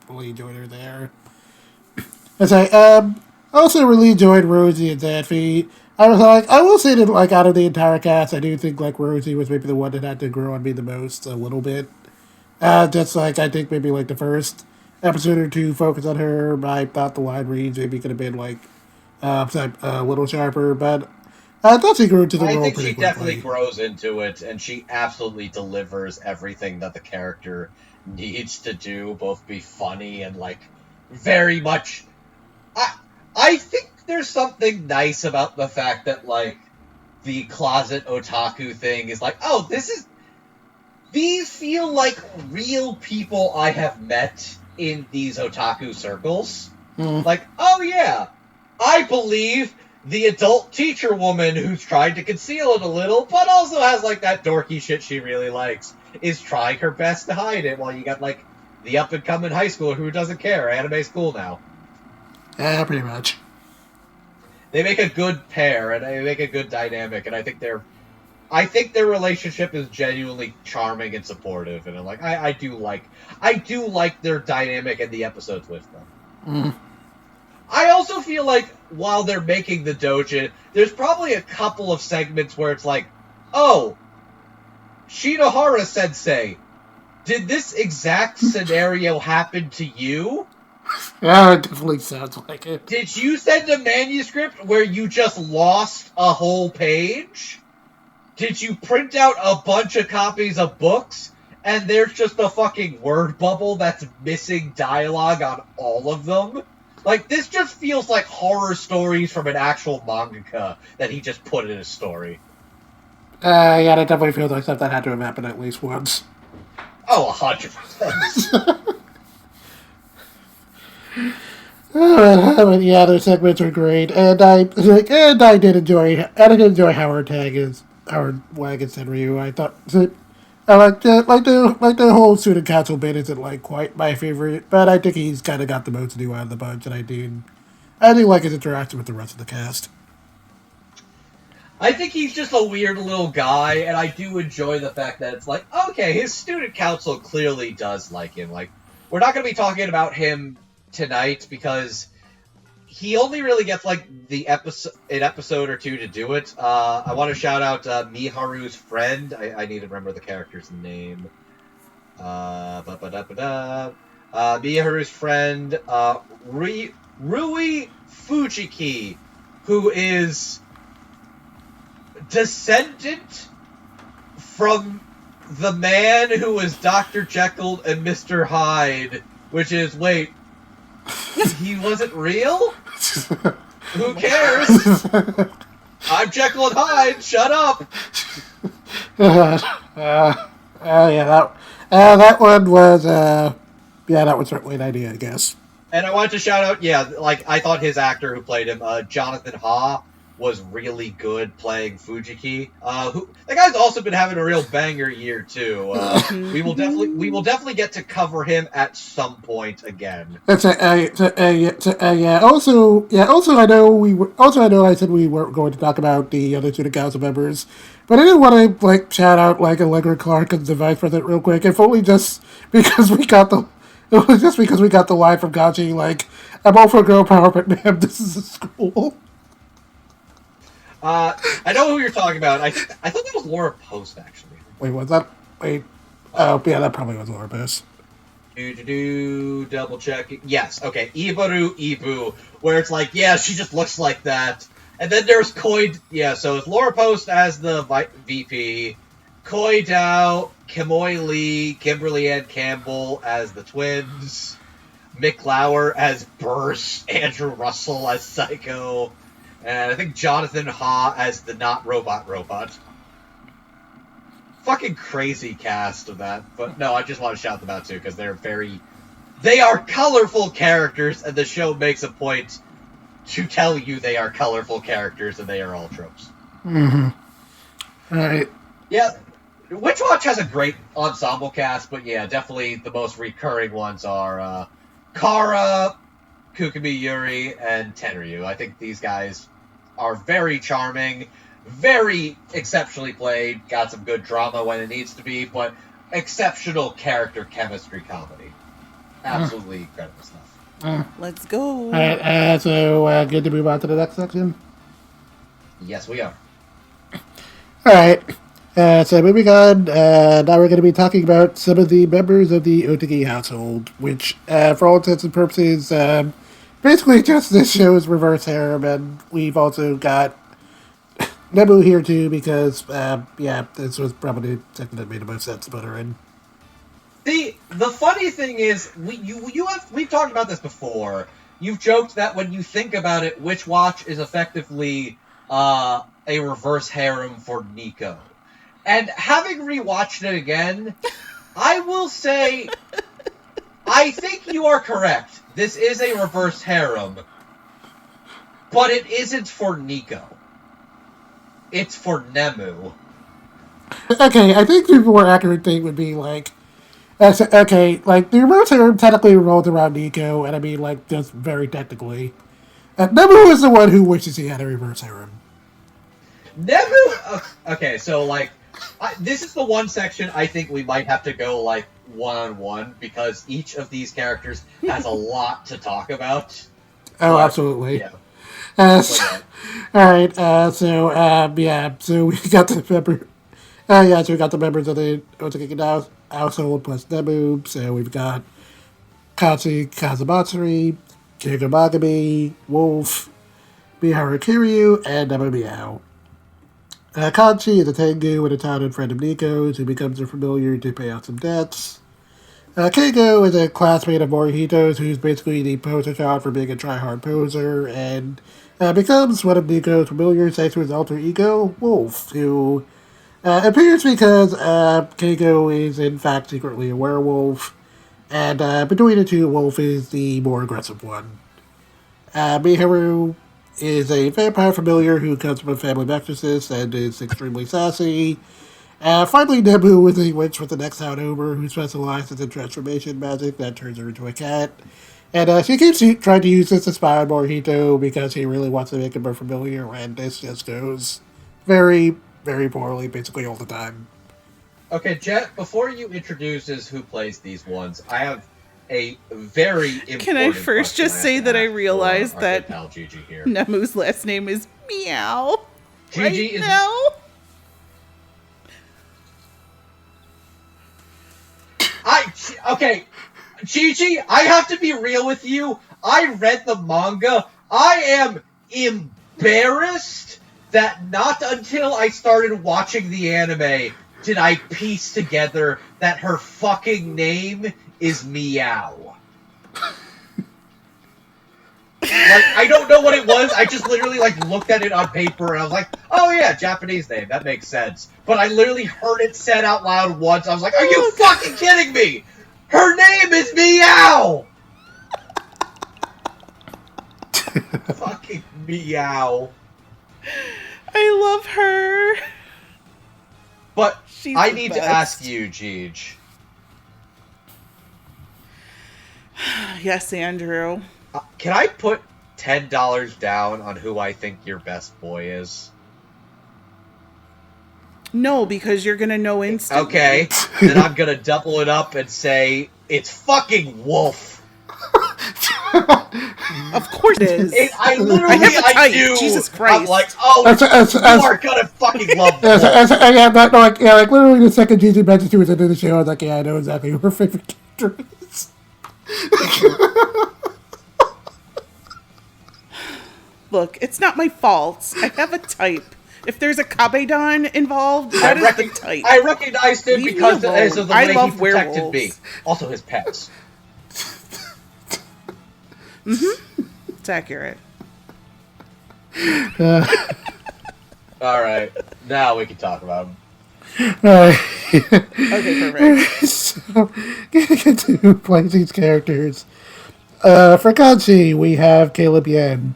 really enjoyed her there. I also really enjoyed Rosie and Zanfie. I was like, I will say that, like, out of the entire cast, I do think, like, Rosie was maybe the one that had to grow on me the most, a little bit. Just like, I think maybe, like, the first episode or two focus on her. I thought the line reads maybe could have been, like, a little sharper, but I thought she grew into the role pretty quickly. I think she definitely grows into it, and she absolutely delivers everything that the character needs to do, both be funny and, like, very much... I think there's something nice about the fact that, like, the closet otaku thing is like, oh, these feel like real people I have met in these otaku circles. Like, oh yeah, I believe the adult teacher woman who's trying to conceal it a little, but also has, like, that dorky shit she really likes, is trying her best to hide it, while you got, like, the up-and-coming high schooler who doesn't care. Anime's cool now. Yeah, pretty much. They make a good pair, and they make a good dynamic, and I think their relationship is genuinely charming and supportive, and I do like their dynamic in the episodes with them. I also feel like while they're making the doujin, there's probably a couple of segments where it's like, oh, Shinohara Sensei, did this exact scenario happen to you? Yeah, it definitely sounds like it. Did you send a manuscript where you just lost a whole page? Did you print out a bunch of copies of books, and there's just a fucking word bubble that's missing dialogue on all of them? Like, this just feels like horror stories from an actual mangaka that he just put in a story. Yeah, that definitely feels like stuff that had to have happened at least once. Oh, 100%. Yeah, those segments are great, and I did enjoy Howard Wag and Senryu. I thought I liked the whole student council bit isn't, like, quite my favorite, but I think he's kind of got the most to do out of the bunch, and I do like his interaction with the rest of the cast. I think he's just a weird little guy, and I do enjoy the fact that it's like, okay, his student council clearly does like him. Like, we're not going to be talking about him tonight because he only really gets, like, an episode or two to do it. I want to shout out Miharu's friend. I need to remember the character's name. Miharu's friend, Rui Fujiki, who is descendant from the man who was Dr. Jekyll and Mr. Hyde, which is, wait, he wasn't real? Who cares? I'm Jekyll and Hyde. Shut up. That one was that was certainly an idea, I guess. And I wanted to shout out, I thought his actor who played him, Jonathan Ha, was really good playing Fujiki. That guy's also been having a real banger year too. We will definitely get to cover him at some point again. Also, I know I said we weren't going to talk about the other student council members, but I did want to shout out Allegra Clark as the vice president real quick, if only just because we got the line from Gachi, I'm all for girl power, but man, this is a school. I know who you're talking about. I thought that was Laura Post, actually. Wait, was that? Wait. Oh, yeah, that probably was Laura Post. Double checking. Yes, okay. Ibu, where it's she just looks like that. And then there's Koi. Yeah, so it's Laura Post as the VP, Koi Dao, Kimoi Lee, Kimberly Ann Campbell as the twins, Mick Lauer as Burst, Andrew Russell as Psycho, and I think Jonathan Ha as the not robot. Fucking crazy cast of that. But no, I just want to shout them out too, because they are colorful characters, and the show makes a point to tell you they are colorful characters, and they are all tropes. Mm-hmm. Alright. Yeah, Witch Watch has a great ensemble cast, but yeah, definitely the most recurring ones are Kara, Kukumi Yuri, and Tenryu. I think these guys are very charming, very exceptionally played, got some good drama when it needs to be, but exceptional character chemistry comedy. Absolutely incredible stuff. Let's go. Alright, so good to move on to the next section? Yes, we are. Alright, so moving on, now we're going to be talking about some of the members of the Otagi household, which, for all intents and purposes, basically just this show's reverse harem, and we've also got Nebu here too, because, this was probably the second that made the most sense to put her in. The funny thing is, we've talked about this before. You've joked that when you think about it, Witch Watch is effectively a reverse harem for Nico. And having rewatched it again, I will say, I think you are correct. This is a reverse harem, but it isn't for Nico. It's for Nemu. Okay, I think the more accurate thing would be the reverse harem technically revolves around Nico, and I mean, just very technically. Nemu is the one who wishes he had a reverse harem. Nemu? Okay, so, this is the one section I think we might have to go, one-on-one, because each of these characters has a lot to talk about. Oh, absolutely. Yeah. Alright, so we got the member... so we got the members of the Otaki household plus Nemu, so we've got Katsu Kazumatsuri, Keigo Magami, Wolf, Miharu Kiryu, and Nemu Meow. Kanchi is a Tengu and a childhood friend of Nico's who becomes a familiar to pay out some debts. Keigo is a classmate of Morihito's who's basically the poster child for being a try-hard poser, and becomes one of Nico's familiars thanks to his alter ego, Wolf, who appears because Keigo is in fact secretly a werewolf, and between the two, Wolf is the more aggressive one. Miharu is a vampire familiar who comes from a family of exorcists and is extremely sassy. Finally, Nemu is a witch with an ex-out over who specializes in transformation magic that turns her into a cat. And she keeps trying to use this to spy on Morihito because he really wants to make him more familiar, and this just goes very, very poorly, basically all the time. Okay, Jet, before you introduce who plays these ones, I have a very important Can I first just say that I realized that Gigi here. Nemu's last name is Meow. Gigi is now. Okay, Gigi, I have to be real with you. I read the manga. I am embarrassed that not until I started watching the anime did I piece together that her fucking name is Meow. I don't know what it was. I just literally, looked at it on paper, and I was like, oh, yeah, Japanese name. That makes sense. But I literally heard it said out loud once. I was like, are you fucking kidding me? Her name is Meow! Fucking Meow. I love her. But She's I the need to best. ask you, Gigi. Yes, Andrew. Can I put $10 down on who I think your best boy is? No, because you're gonna know instantly. Okay, then I'm gonna double it up and say it's fucking Wolf. Of course it is. I have a type. knew. Jesus Christ. I'm like, oh, you are gonna fucking love Wolf. Literally the second Gigi mentioned she was into the show, I was like, yeah, I know exactly who her favorite character is. Look, it's not my fault. I have a type. If there's a Kabedan involved, that is the type. I recognized him Leave because me alone. of the I way he love protected werewolves. me. Also, his pets. It's accurate. Alright, now we can talk about him. Okay, perfect. So, getting into playing these characters. For Kanji, we have Caleb Yen.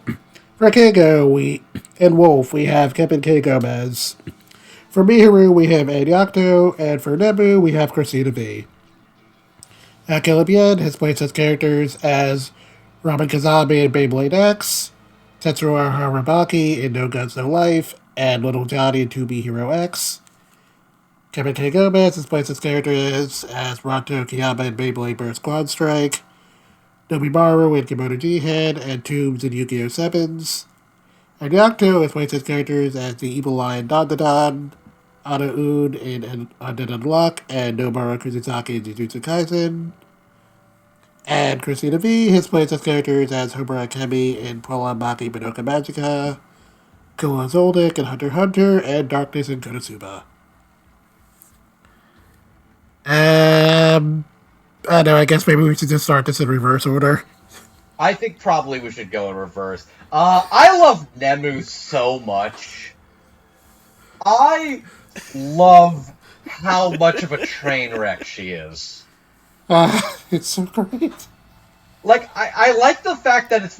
For Keigo and Wolf, we have Kevin K. Gomez. For Miharu, we have Ann Yakto, and for Nebu, we have Christina V. Caleb Yen has played such characters as Robin Kazami in Beyblade X, Tetsuo Harabaki in No Guns No Life, and Little Johnny in 2B Hero X. Kevin K. Gomez has played such characters as Ronto Kiyama in Beyblade Burst Quad Strike, Nobimaru in Kimono Jihad, and Tombs in Yu-Gi-Oh! Sevens. And Yakto has played such characters as the Evil Lion Dandadan, Aooo in Undead Unluck, and Nomaru Kuzusaki in Jujutsu Kaisen. And Christina V has played such characters as Homura Kemi in Prolon Maki Madoka Magica, Kula Zoldyck in Hunter x Hunter, and Darkness in Konosuba. I know, I guess maybe we should just start this in reverse order. I think probably we should go in reverse. I love Nemu so much. I love how much of a train wreck she is. It's so great. I like the fact that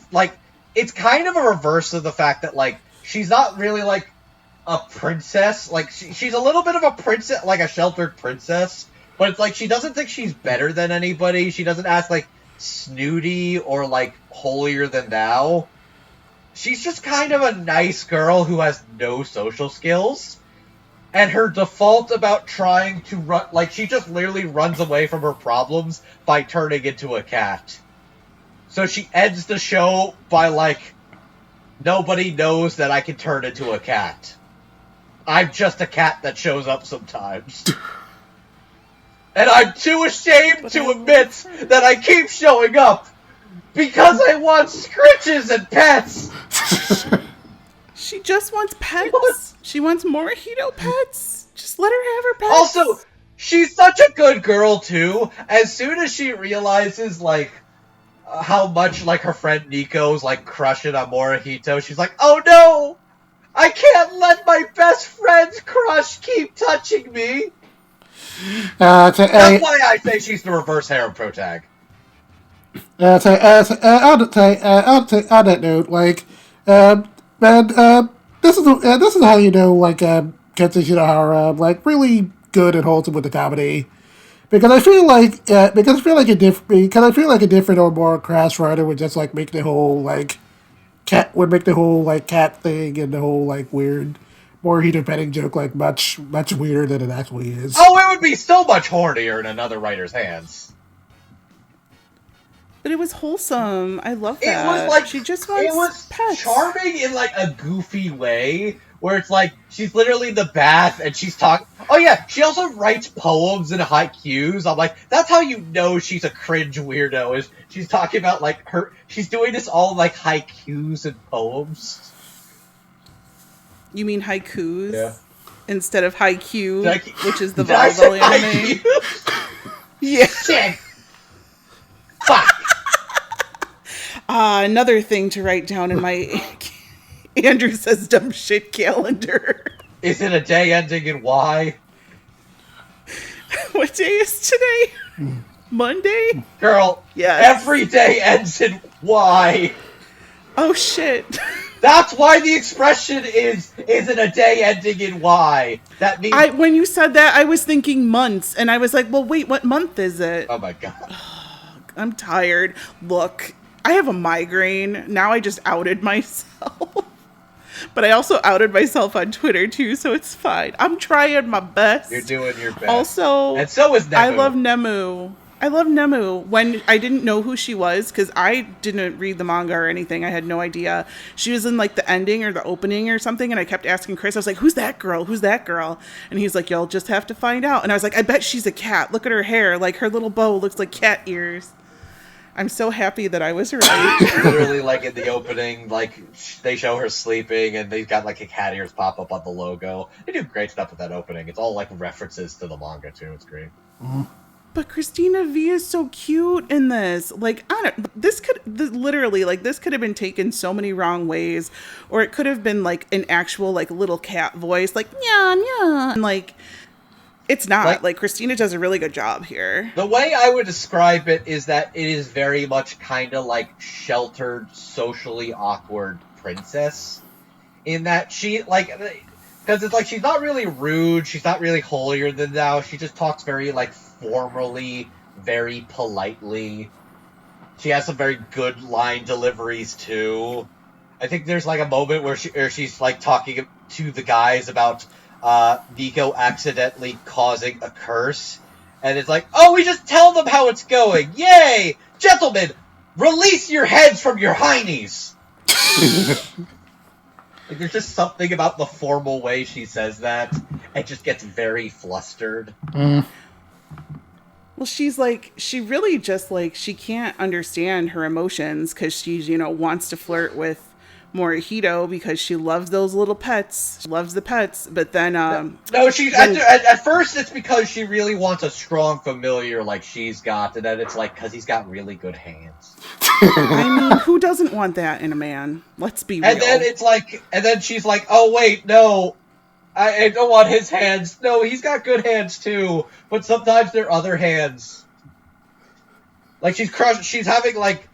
it's kind of a reverse of the fact that, she's not really, a princess. She's a little bit of a princess, a sheltered princess, but it's she doesn't think she's better than anybody. She doesn't act, snooty or, holier than thou. She's just kind of a nice girl who has no social skills. And her default about trying to run, she just literally runs away from her problems by turning into a cat. So she ends the show by, nobody knows that I can turn into a cat. I'm just a cat that shows up sometimes. And I'm too ashamed to admit that I keep showing up because I want scritches and pets. She just wants pets. She wants Morihito pets. Just let her have her pets. Also, she's such a good girl, too. As soon as she realizes, how much, her friend Nico's, crushing on Morihito, she's like, oh no! I can't let my best friend's crush keep touching me! That's why I say she's the reverse harem protag. On that note, this is how you know, Kenta Shinohara, really good and wholesome with the comedy. Because I feel like a different or more crass writer would just make the whole cat thing and the whole weird Morihito petting joke much weirder than it actually is. Oh, it would be so much hornier in another writer's hands. But it was wholesome. I love It that. was she just wants pets. Charming in a goofy way, where it's she's literally in the bath and she's talking. Oh yeah, she also writes poems and haikus. I'm like, that's how you know she's a cringe weirdo. Is she's talking about she's doing this all haikus and poems. You mean haikus? Yeah. Instead of haiku, which is the Did I say volleyball anime. haiku? Yeah. Shit. Fuck. Another thing to write down in my Andrew says dumb shit calendar. Is it a day ending in Y? What day is today? Monday? Girl, Yes. every day ends in Y. Oh shit. That's why the expression isn't a day ending in Y. That means... When you said that, I was thinking months, and I was like, well, wait, what month is it? Oh my god. I'm tired. Look, I have a migraine. Now I just outed myself. But I also outed myself on Twitter, too, so it's fine. I'm trying my best. You're doing your best. Also, and so is Nemu. I love Nemu. When I didn't know who she was, because I didn't read the manga or anything. I had no idea. She was in, like, the ending or the opening or something, and I kept asking Chris. I was like, who's that girl? Who's that girl? And he's like, you'll just have to find out. And I was like, I bet she's a cat. Look at her hair. Like, her little bow looks like cat ears. I'm so happy that I was right. Literally, like, in the opening, like, they show her sleeping, and they've got, like, a cat ears pop up on the logo. They do great stuff with that opening. It's all, like, references to the manga, too. It's great. But Christina V is so cute in this. Like, this could have been taken so many wrong ways. Or it could have been, like, an actual, like, little cat voice. Like, nya, nya. And, like... It's not. Like, Christina does a really good job here. The way I would describe it is that it is very much kind of like sheltered, socially awkward princess. In that she, like... Because it's like, she's not really rude, she's not really holier than thou, she just talks very, like, formally, very politely. She has some very good line deliveries, too. I think there's, like, a moment where she's, like, talking to the guys about... Nico accidentally causing a curse, and it's like, oh, we just tell them how it's going. Yay! Gentlemen, release your heads from your heinies! Like, there's just something about the formal way she says that. It just gets very flustered. Well, she's like, she really just, like, she can't understand her emotions because she's, wants to flirt with Morihito because she loves those little pets. She loves the pets, but then no, she at first it's because she really wants a strong familiar like she's got, and then it's like because he's got really good hands. I mean, who doesn't want that in a man? Let's be real. And then it's like, and then she's like, oh wait, no, I don't want his hands. No, he's got good hands too, but sometimes they're other hands. Like she's having like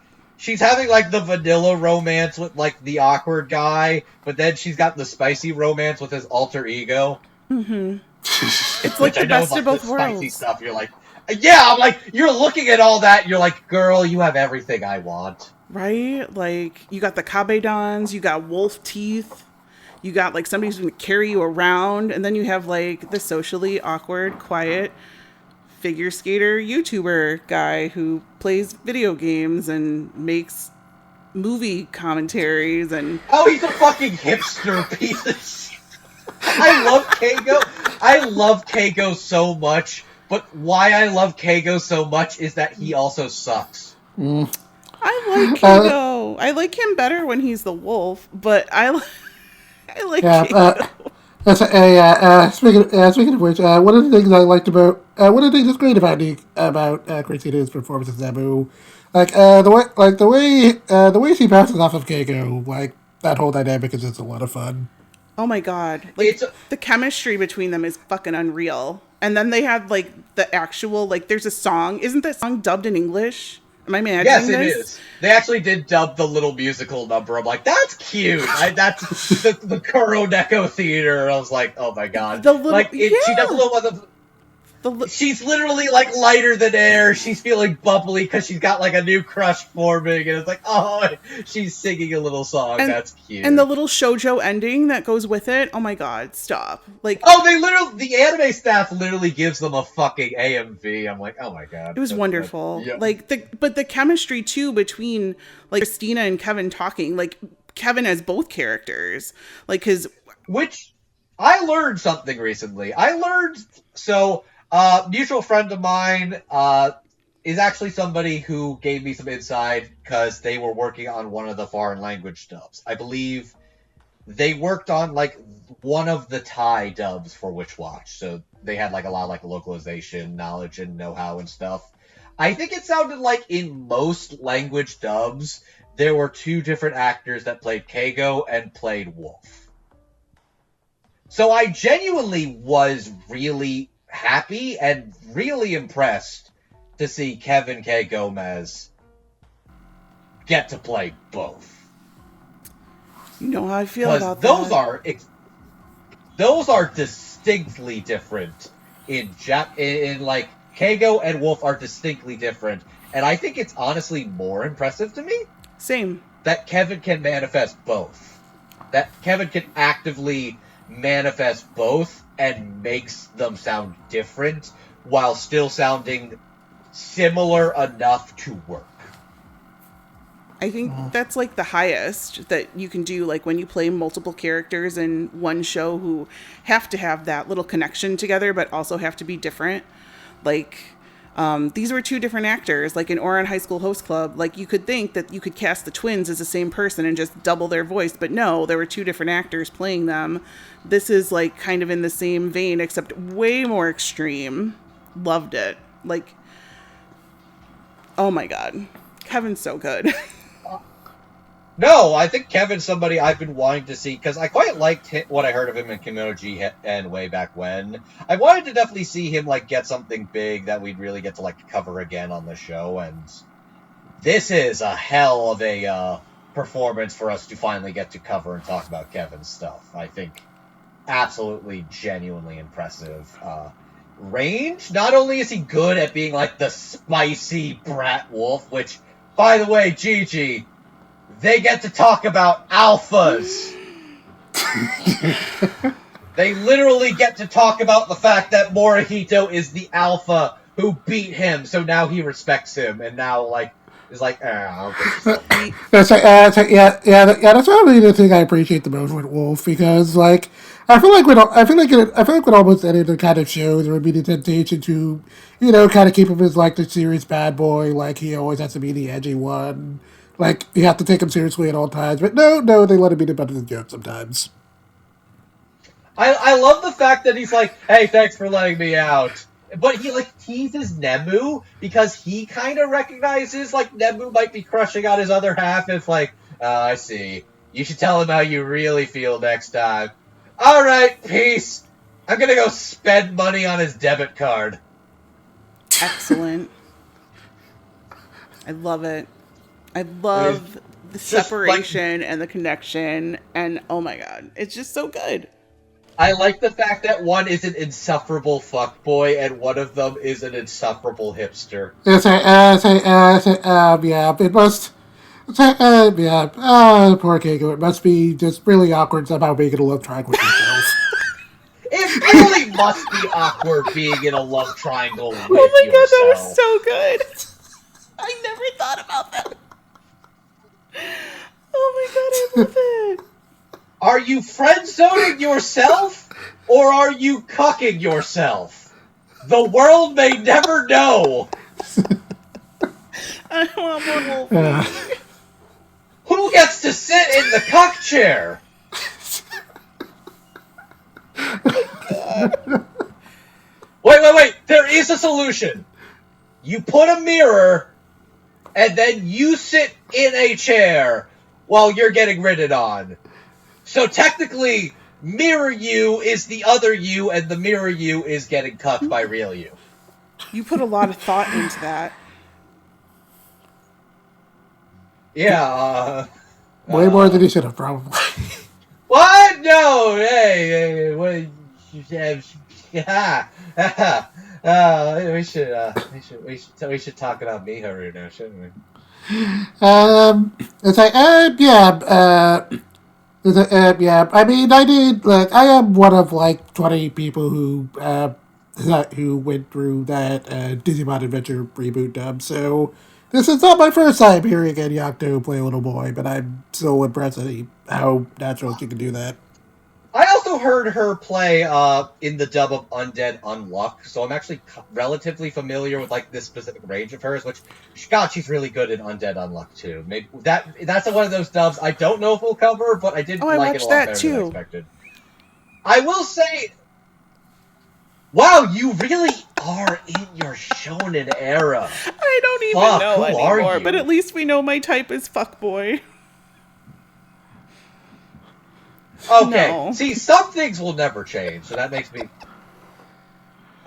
the vanilla romance with like the awkward guy, but then she's got the spicy romance with his alter ego. Mm-hmm. It's like the best of both worlds. Spicy stuff. You're like, yeah, I'm like, you're looking at all that, and you're like, girl, you have everything I want. Right? Like, you got the kabedons, you got wolf teeth, you got like somebody who's gonna carry you around, and then you have like the socially awkward, quiet figure skater YouTuber guy who plays video games and makes movie commentaries and... Oh, he's a fucking hipster piece of shit. I love Keigo so much, but why I love Keigo so much is that he also sucks. I like Keigo. I like him better when he's the wolf, but I like Keigo. Speaking of which, one of the things I liked about one of the things that's great about Christina's performance as Aooo, the way she bounces off of Keiko, like that whole dynamic is just a lot of fun. Oh my god, like the chemistry between them is fucking unreal. And then they have like the actual there's a song. Isn't that song dubbed in English? Am I imagining this? Yes, it is. They actually did dub the little musical number. I'm like, that's cute. That's the Kuro Neko Theater. I was like, oh my god. She does a little she's literally like lighter than air. She's feeling bubbly because she's got like a new crush forming, and it's like, oh, she's singing a little song. That's cute. And the little shoujo ending that goes with it. Oh my god, stop! Like, the anime staff literally gives them a fucking AMV. I'm like, oh my god, it was wonderful. Yeah. But the chemistry too between like Christina and Kevin talking, like Kevin as both characters, which I learned something recently. Mutual friend of mine is actually somebody who gave me some insight because they were working on one of the foreign language dubs. I believe they worked on like one of the Thai dubs for Witch Watch, so they had like a lot of like localization knowledge and know-how and stuff. I think it sounded like in most language dubs, there were 2 different actors that played Keigo and played Wolf. So I genuinely was really happy and really impressed to see Kevin K. Gomez get to play both. You know how I feel about that. Those are distinctly different in like Keigo and Wolf are distinctly different, and I think it's honestly more impressive to me. Same. That Kevin can manifest both. That Kevin can actively manifest both and makes them sound different while still sounding similar enough to work. I think that's like the highest that you can do, like when you play multiple characters in one show who have to have that little connection together but also have to be different. Like these were 2 different actors, like in Ouran High School Host Club. Like you could think that you could cast the twins as the same person and just double their voice, but no, there were 2 different actors playing them. This is like kind of in the same vein except way more extreme. Loved it. Like, oh my god, Kevin's so good. No, I think Kevin's somebody I've been wanting to see, because I quite liked what I heard of him in Kimonoji and way back when. I wanted to definitely see him like get something big that we'd really get to like cover again on the show, and this is a hell of a performance for us to finally get to cover and talk about Kevin's stuff. I think absolutely genuinely impressive. Range, not only is he good at being like the spicy brat wolf, which, by the way, Gigi, they get to talk about alphas. They literally get to talk about the fact that Morihito is the alpha who beat him, so now he respects him, and now like is like, that's that's probably the thing I appreciate the most with Wolf, because like I feel like with almost any of the kind of shows there would be the temptation to, kind of keep him as like the serious bad boy, like he always has to be the edgy one. Like, you have to take him seriously at all times. But no, they let him be the butt of the joke sometimes. I love the fact that he's like, hey, thanks for letting me out. But he, like, teases Nemu because he kind of recognizes, like, Nemu might be crushing on his other half. It's like, I see. You should tell him how you really feel next time. All right, peace. I'm going to go spend money on his debit card. Excellent. I love it. I love the separation and the connection, and oh my god, it's just so good. I like the fact that one is an insufferable fuckboy and one of them is an insufferable hipster. It must. Poor Keiko. It must be just really awkward somehow being in a love triangle with yourself. It really must be awkward being in a love triangle with yourself. Oh my god, that was so good. I never thought about that. Oh my god, I love it. Are you friend-zoning yourself, or are you cucking yourself? The world may never know. I want more Wolfie. Who gets to sit in the cuck chair? Wait. There is a solution. You put a mirror, and then you sit in a chair while you're getting ridden on. So technically, mirror you is the other you, and the mirror you is getting cucked by real you. You put a lot of thought into that. Yeah, way more than he should have, probably. What? No, hey, what? Yeah, we should talk about Miharu now, shouldn't we? It's like, I mean, I am one of like 20 people who went through that Digimon Adventure reboot dub. So this is not my first time hearing Yakuto play a little boy, but I'm so impressed at how natural she can do that. I also heard her play in the dub of Undead Unluck, so I'm actually relatively familiar with like this specific range of hers. Which, God, she's really good in Undead Unluck too. Maybe that's one of those dubs I don't know if we'll cover, but I did like it a lot better than I expected. I will say, wow, you really are in your shonen era. I don't even Fuck, know who are anymore, you? but at least we know my type is fuckboy. Okay, No. see, some things will never change, so that makes me...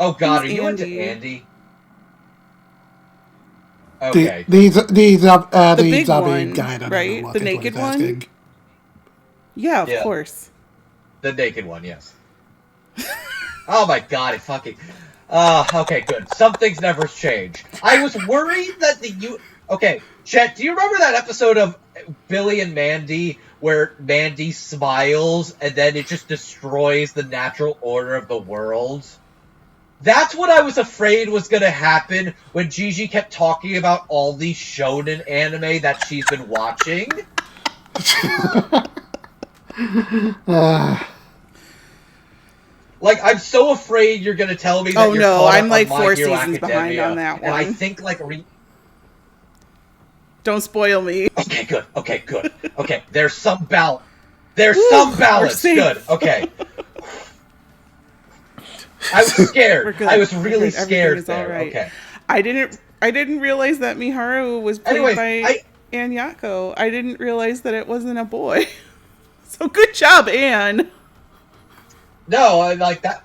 Oh god, Who's are you Andy? into Andy? Okay. The big zombie one, guy, I don't right? know The what naked he's one? asking. Yeah, of Yeah. course. The naked one, yes. Oh my god, it fucking... okay, good. Some things never change. I was worried that Okay, Chet, do you remember that episode of Billy and Mandy where Mandy smiles and then it just destroys the natural order of the world? That's what I was afraid was gonna happen when Gigi kept talking about all these shonen anime that she's been watching. Like, I'm so afraid you're gonna tell me that you're caught up I'm like on My 4 Hero seasons behind Academia, on that and I one. think, like, Don't spoil me. Okay, good. Okay, there's some balance. There's some balance. safe. Good. Okay. I was scared. We're good. I was We're really good. Everything scared is there. all right. Okay. I didn't realize that Miharu was played Anyways, by Ann Yako. I didn't realize that it wasn't a boy. So good job, Anne. No, I like that.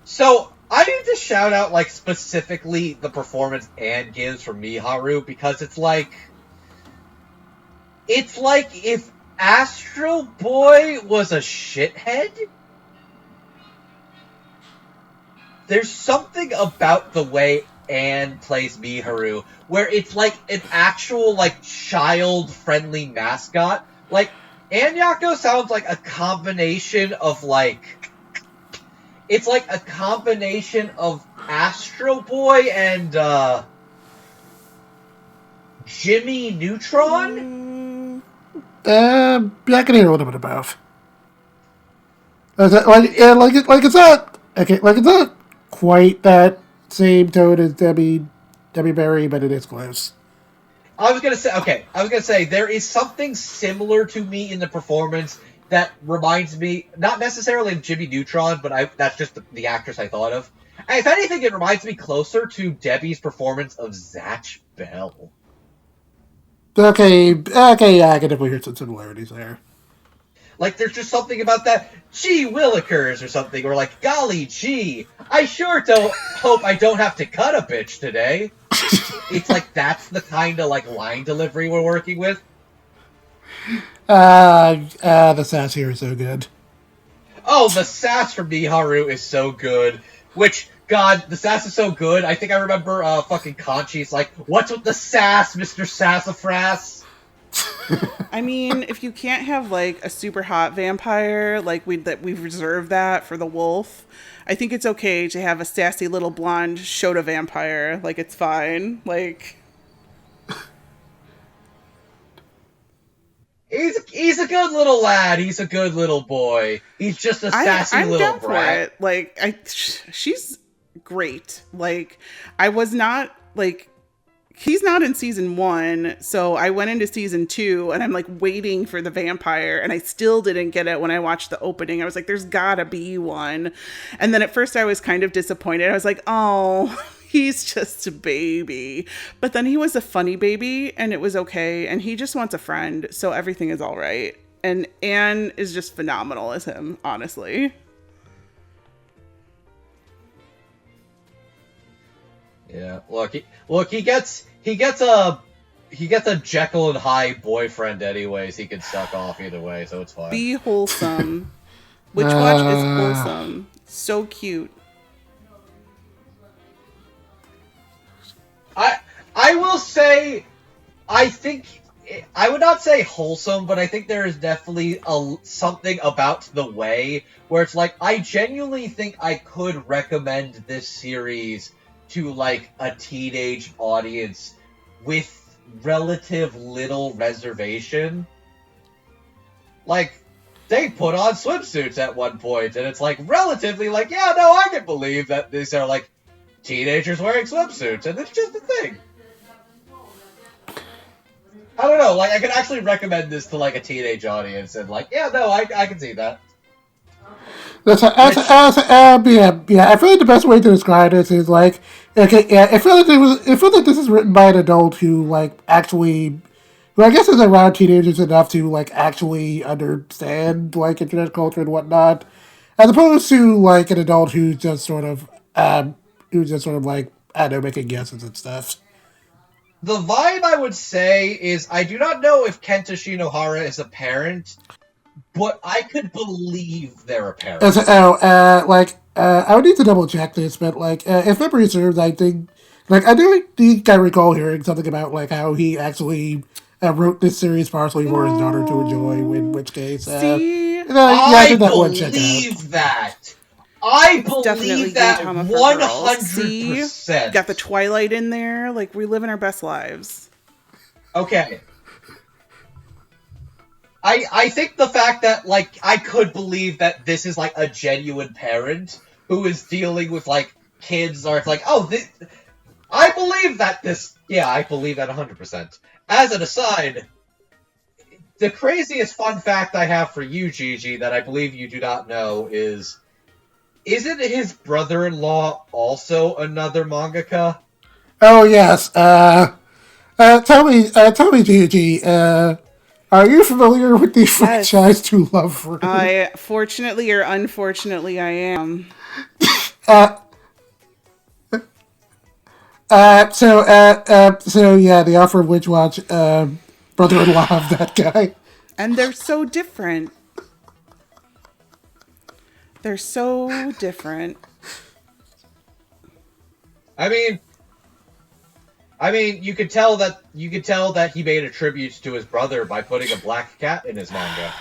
So I need to shout out, like, specifically the performance Anne gives for Miharu, because it's like if Astro Boy was a shithead. There's something about the way Anne plays Miharu where it's like an actual, like, child-friendly mascot. Like, Ann Yako sounds like a combination of, like... It's like a combination of Astro Boy and, Jimmy Neutron? Yeah, I can hear a little bit of both. It's not quite that same tone as Bibury, but it is close. I was gonna say, there is something similar to me in the performance that reminds me, not necessarily of Jimmy Neutron, but that's just the actress I thought of. And if anything, it reminds me closer to Debbie's performance of Zatch Bell. Okay, yeah, I can definitely hear some similarities there. Like, there's just something about that, gee willikers or something, or like, golly gee, I sure don't hope I don't have to cut a bitch today. It's like, that's the kind of, like, line delivery we're working with. The sass here is so good. Oh, the sass from Miharu is so good. Which, God, the sass is so good. I think I remember fucking Conchi's like, what's with the sass, Mr. Sassafras? I mean, if you can't have like a super hot vampire, like we've reserved that for the wolf, I think it's okay to have a sassy little blonde Shota vampire. Like, it's fine. Like, He's a good little lad. He's a good little boy. He's just a sassy I'm little down for brat. it. Like, she's great. Like, I was not like. He's not in season 1, so I went into season 2, and I'm like waiting for the vampire, and I still didn't get it when I watched the opening. I was like, there's gotta be one. And then at first I was kind of disappointed. I was like, oh, he's just a baby. But then he was a funny baby, and it was okay, and he just wants a friend, so everything is all right. And Anne is just phenomenal as him, honestly. Yeah, look, he gets a Jekyll and Hyde boyfriend anyways. He can suck off either way, so it's fine. Be wholesome. Witch Watch is wholesome. So cute. I will say, I think I would not say wholesome, but I think there is definitely something about the way where it's like, I genuinely think I could recommend this series to, like, a teenage audience with relative little reservation. Like, they put on swimsuits at one point, and it's, like, relatively, like, yeah, no, I can believe that these are, like, teenagers wearing swimsuits, and it's just a thing. I don't know, like, I could actually recommend this to, like, a teenage audience, and, like, yeah, no, I can see that. Yeah. I feel like the best way to describe this is like, okay, yeah. I feel like this is written by an adult who like actually, who I guess is around teenagers enough to like actually understand like internet culture and whatnot, as opposed to like an adult who's just sort of like I don't know, making guesses and stuff. The vibe I would say is I do not know if Kenta Shinohara is a parent, but I could believe they're a parent. I would need to double check this, but like, if memory serves, I think, like, I do think I recall hearing something about like how he actually wrote this series partially for his daughter to enjoy. In which case, See, I think that would check out. believe that. I definitely believe that Gintama for girls. 100%. See, got the Twilight in there. Like, we're living our best lives. Okay. I think the fact that, like, I could believe that this is, like, a genuine parent who is dealing with, like, kids, or it's like, I believe that I believe that 100%. As an aside, the craziest fun fact I have for you, Gigi, that I believe you do not know is, isn't his brother-in-law also another mangaka? Oh yes. Tell me, Gigi. Are you familiar with the franchise To Love Fruit? Fortunately or unfortunately, I am. So yeah, the offer of Witch Watch, brother-in-law of that guy. And they're so different. They're so different. I mean, you could tell that he made a tribute to his brother by putting a black cat in his manga.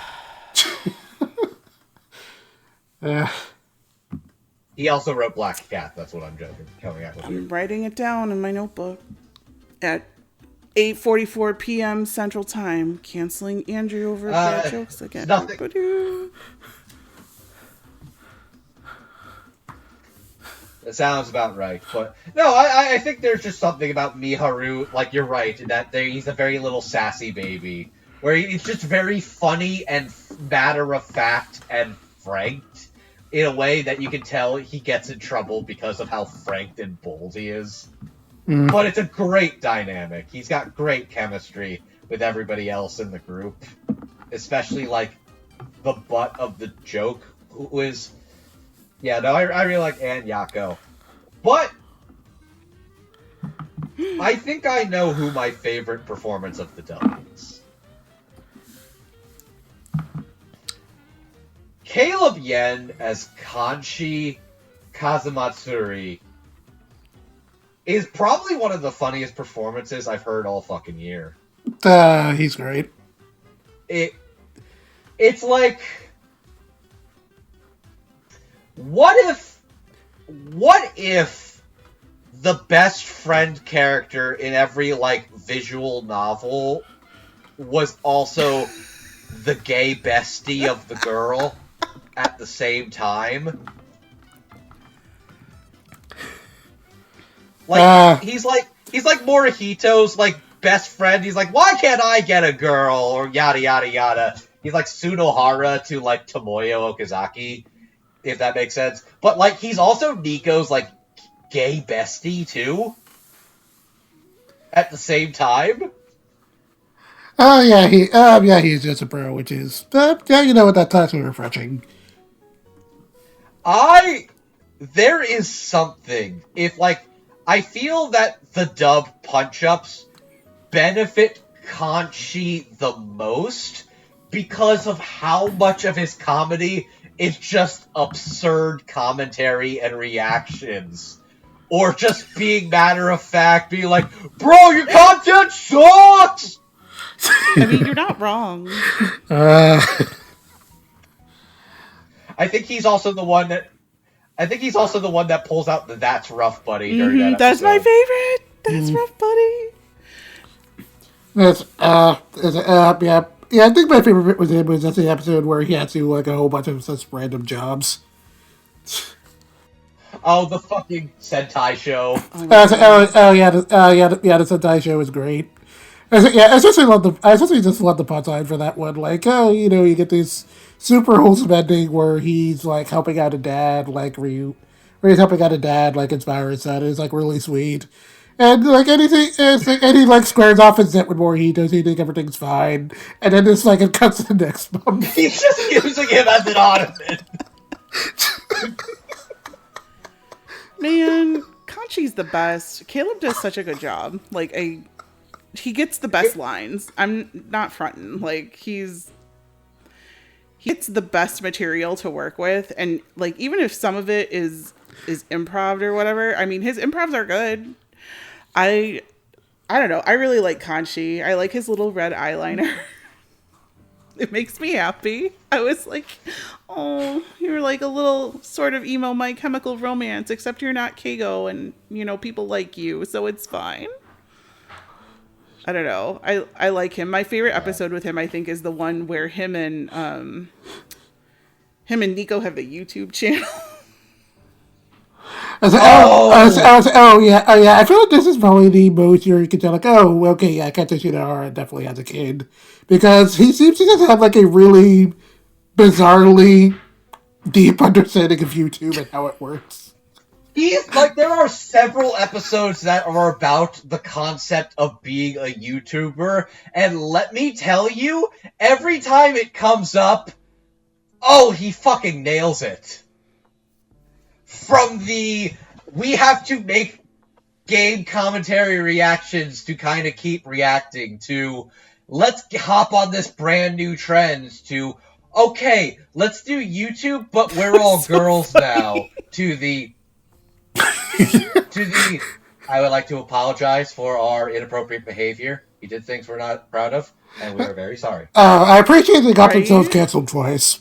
He also wrote Black Cat. That's what I'm joking. I'm writing it down in my notebook at 8:44 p.m. Central Time. Canceling Andrew over bad jokes again. Nothing. That sounds about right, but no, I think there's just something about Miharu, like you're right, that he's a very little sassy baby, where he's just very funny and matter-of-fact and frank, in a way that you can tell he gets in trouble because of how frank and bold he is. Mm. But it's a great dynamic. He's got great chemistry with everybody else in the group, especially, like, the butt of the joke, who is... Yeah, no, I really like Ann Yako. But I think I know who my favorite performance of the dub is. Caleb Yen as Kanshi Kazumatsuri is probably one of the funniest performances I've heard all fucking year. He's great. It's like... What if the best friend character in every, like, visual novel was also the gay bestie of the girl at the same time? Like, he's like Morihito's, like, best friend. He's like, why can't I get a girl? Or yada yada yada. He's like Sunohara to, like, Tomoyo Okazaki. If that makes sense. But, like, he's also Nico's, like, gay bestie, too? At the same time? Oh, yeah, he's just a bro, which is, you know what, that's actually refreshing. There is something, if, like, I feel that the dub punch-ups benefit Kanshi the most because of how much of his comedy it's just absurd commentary and reactions. Or just being matter-of-fact, being like, bro, your content sucks! I mean, you're not wrong. I think he's also the one that pulls out the "That's rough, buddy" during that episode. That's my favorite! That's rough, buddy! Yeah, I think my favorite bit with him was just the episode where he had to do, like, a whole bunch of such random jobs. Oh, the fucking Sentai show. The Sentai show was great. Yeah, I especially just love the punchline for that one. Like, oh, you get this super wholesome ending where he's like helping out a dad, where he's helping out a dad, like inspire his son. It's like really sweet, and like anything, and he like squares off his debt with Morihito, so he think everything's fine, and then it's like it cuts to the next month. He's just using him as an ornament. Man, Conchi's the best. Caleb does such a good job. Like, he gets the best lines. I'm not fronting. Like, he gets the best material to work with, and like even if some of it is improv or whatever, I mean his improvs are good. I don't know. I really like Kanchi. I like his little red eyeliner. It makes me happy. I was like, oh, you're like a little sort of emo My Chemical Romance, except you're not Keigo, and people like you, so it's fine. I don't know. I like him. My favorite episode with him, I think, is the one where him and Nico have a YouTube channel. Yeah. I feel like this is probably the most you can tell. Like, oh, okay, yeah, Kenta Shinohara definitely has a kid because he seems to just have like a really bizarrely deep understanding of YouTube and how it works. There are several episodes that are about the concept of being a YouTuber, and let me tell you, every time it comes up, oh, he fucking nails it. From we have to make game commentary reactions to kind of keep reacting, to let's hop on this brand new trend, to okay, let's do YouTube, but we're all girls now, I would like to apologize for our inappropriate behavior. We did things we're not proud of, and we are very sorry. I appreciate they got themselves canceled twice.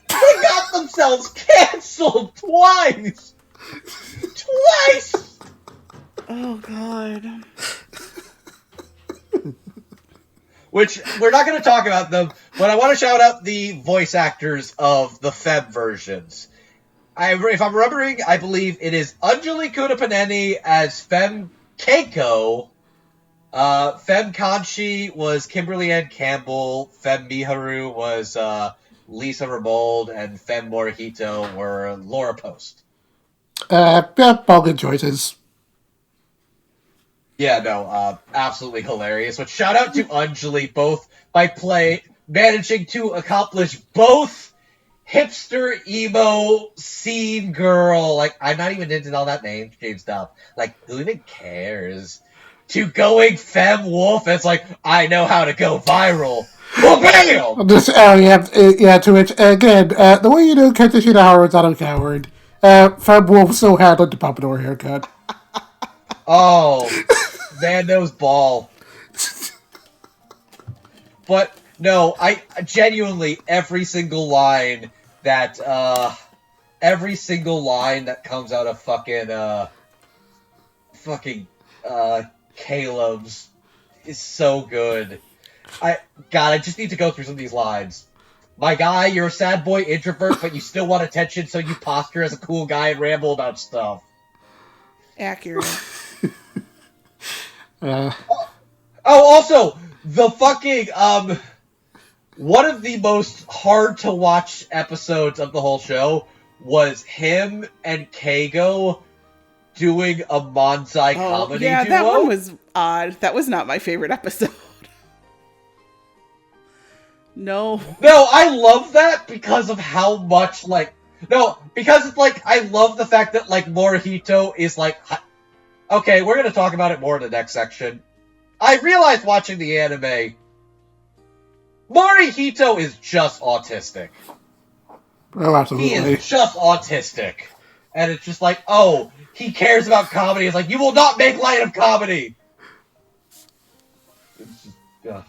They got themselves canceled twice! Twice! Oh, God. Which, we're not going to talk about them, but I want to shout out the voice actors of the Feb versions. If I'm remembering, I believe it is Anjali Kudapaneni as Fem Keiko. Fem Kanchi was Kimberly Ann Campbell. Fem Miharu was Lisa Rabold. And Fem Morihito were Laura Post. All good choices. Yeah, no, absolutely hilarious. But shout out to Anjali, both by managing to accomplish both hipster emo scene girl, like I'm not even into all that mainstream stuff. Like who even cares? To going femme wolf, it's like I know how to go viral. Well, bam! To which again, the way Kenta Shinohara is not a coward. Femme wolf so handled the pompadour haircut. Oh, man knows ball. But no, I genuinely every single line that comes out of fucking Caleb's is so good. I just need to go through some of these lines. My guy, you're a sad boy introvert, but you still want attention, so you posture as a cool guy and ramble about stuff. Accurate. Also, the fucking, one of the most hard to watch episodes of the whole show was him and Keigo doing a Manzai comedy duo. That one was odd. That was not my favorite episode. No, I love that because of how much, because it's like, I love the fact that, Morihito is okay, we're gonna talk about it more in the next section. I realized watching the anime, Morihito is just autistic. Oh, absolutely. He is just autistic. And it's just like, oh, he cares about comedy. It's like, you will not make light of comedy! It's just,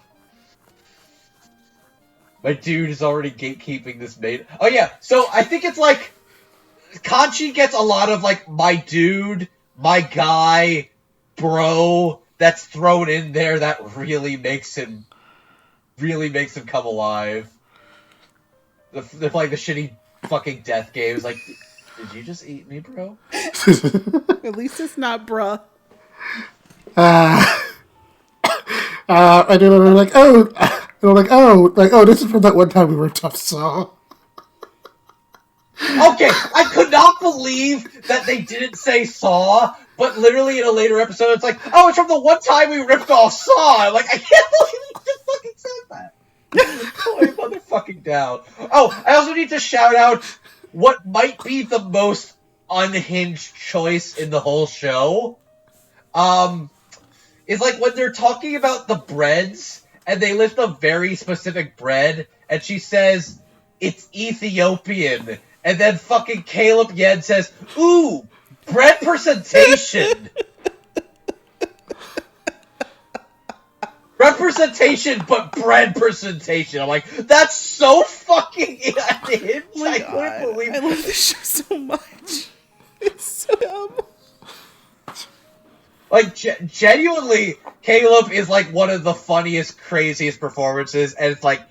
my dude is already gatekeeping this maid. Oh yeah, so I think it's Kanchi gets a lot of my dude, my guy, bro, that's thrown in there that really makes him come alive. The shitty fucking death game is did you just eat me, bro? At least it's not bruh. And then they're like, this is from that one time we ripped off Saw. Okay, I could not believe that they didn't say Saw, but literally in a later episode, it's like, oh, it's from the one time we ripped off Saw. I'm like, I can't believe you just fucking said that. Oh, motherfucking down. Oh, I also need to shout out what might be the most unhinged choice in the whole show. Is like when they're talking about the breads, and they list a very specific bread, and she says, it's Ethiopian. And then fucking Caleb Yen says, ooh, bread presentation. Representation, but bread presentation. I'm like, that's so fucking unhinged. Oh my I God. couldn't believe I love this show so much. It's so dumb. Like, genuinely, Caleb is like one of the funniest, craziest performances, and it's like,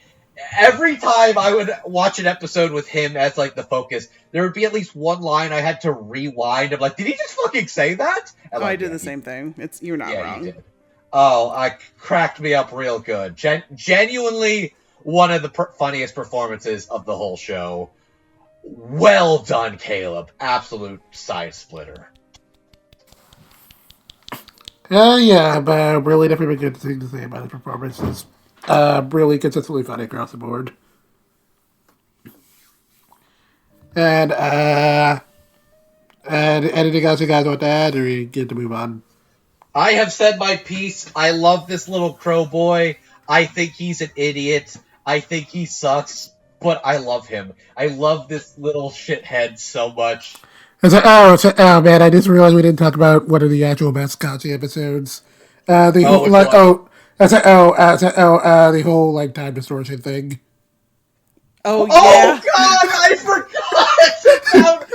every time I would watch an episode with him as like the focus, there would be at least one line I had to rewind. I'm like, did he just fucking say that? And I did the same thing. You're not wrong. You did. Oh, cracked me up real good. Genuinely one of the funniest performances of the whole show. Well done, Caleb. Absolute side splitter. Yeah, but really definitely a good thing to say about his performances. Really consistently funny across the board. And anything else you guys want to add, or you get to move on? I have said my piece. I love this little crow boy. I think he's an idiot. I think he sucks, but I love him. I love this little shithead so much. It's like, oh man, I just realized we didn't talk about one of the actual mascotty episodes. The whole like time distortion thing. Oh, yeah. Oh God, I forgot about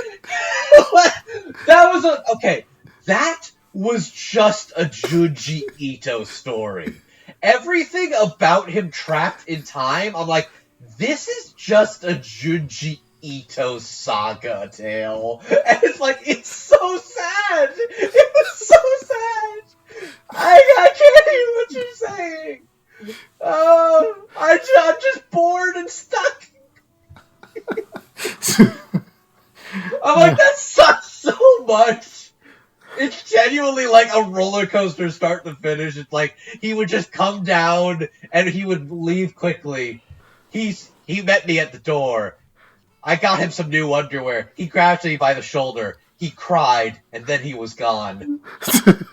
that was okay. That was just a Junji Ito story. Everything about him trapped in time, I'm like, this is just a Junji Ito saga tale. And it's like, it's so sad. It was so sad. I can't hear what you're saying. I'm just bored and stuck. I'm like, that sucks so much. It's genuinely like a roller coaster start to finish. It's like he would just come down and he would leave quickly. He met me at the door. I got him some new underwear. He grabbed me by the shoulder. He cried, and then he was gone.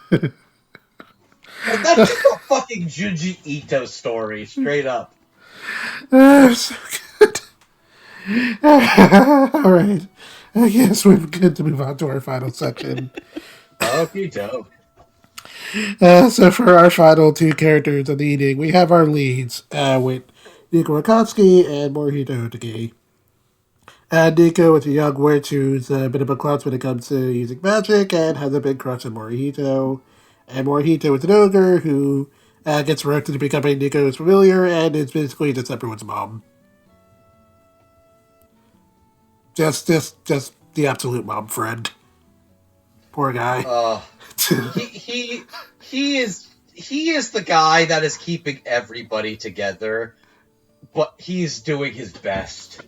And that's just a fucking Junji Ito story, straight up. So good. Alright. I guess we're good to move on to our final section. Okie doke. So for our final two characters of the evening, we have our leads with Nico Rakatsuki and Morihito Otake. Nico is a young witch who's a bit of a klutz when it comes to using magic and has a big crush on Morihito. And Morihito is an ogre who gets roped into becoming Nico's familiar and is basically just everyone's mom. Just the absolute mom friend. Poor guy. He is the guy that is keeping everybody together, but he's doing his best.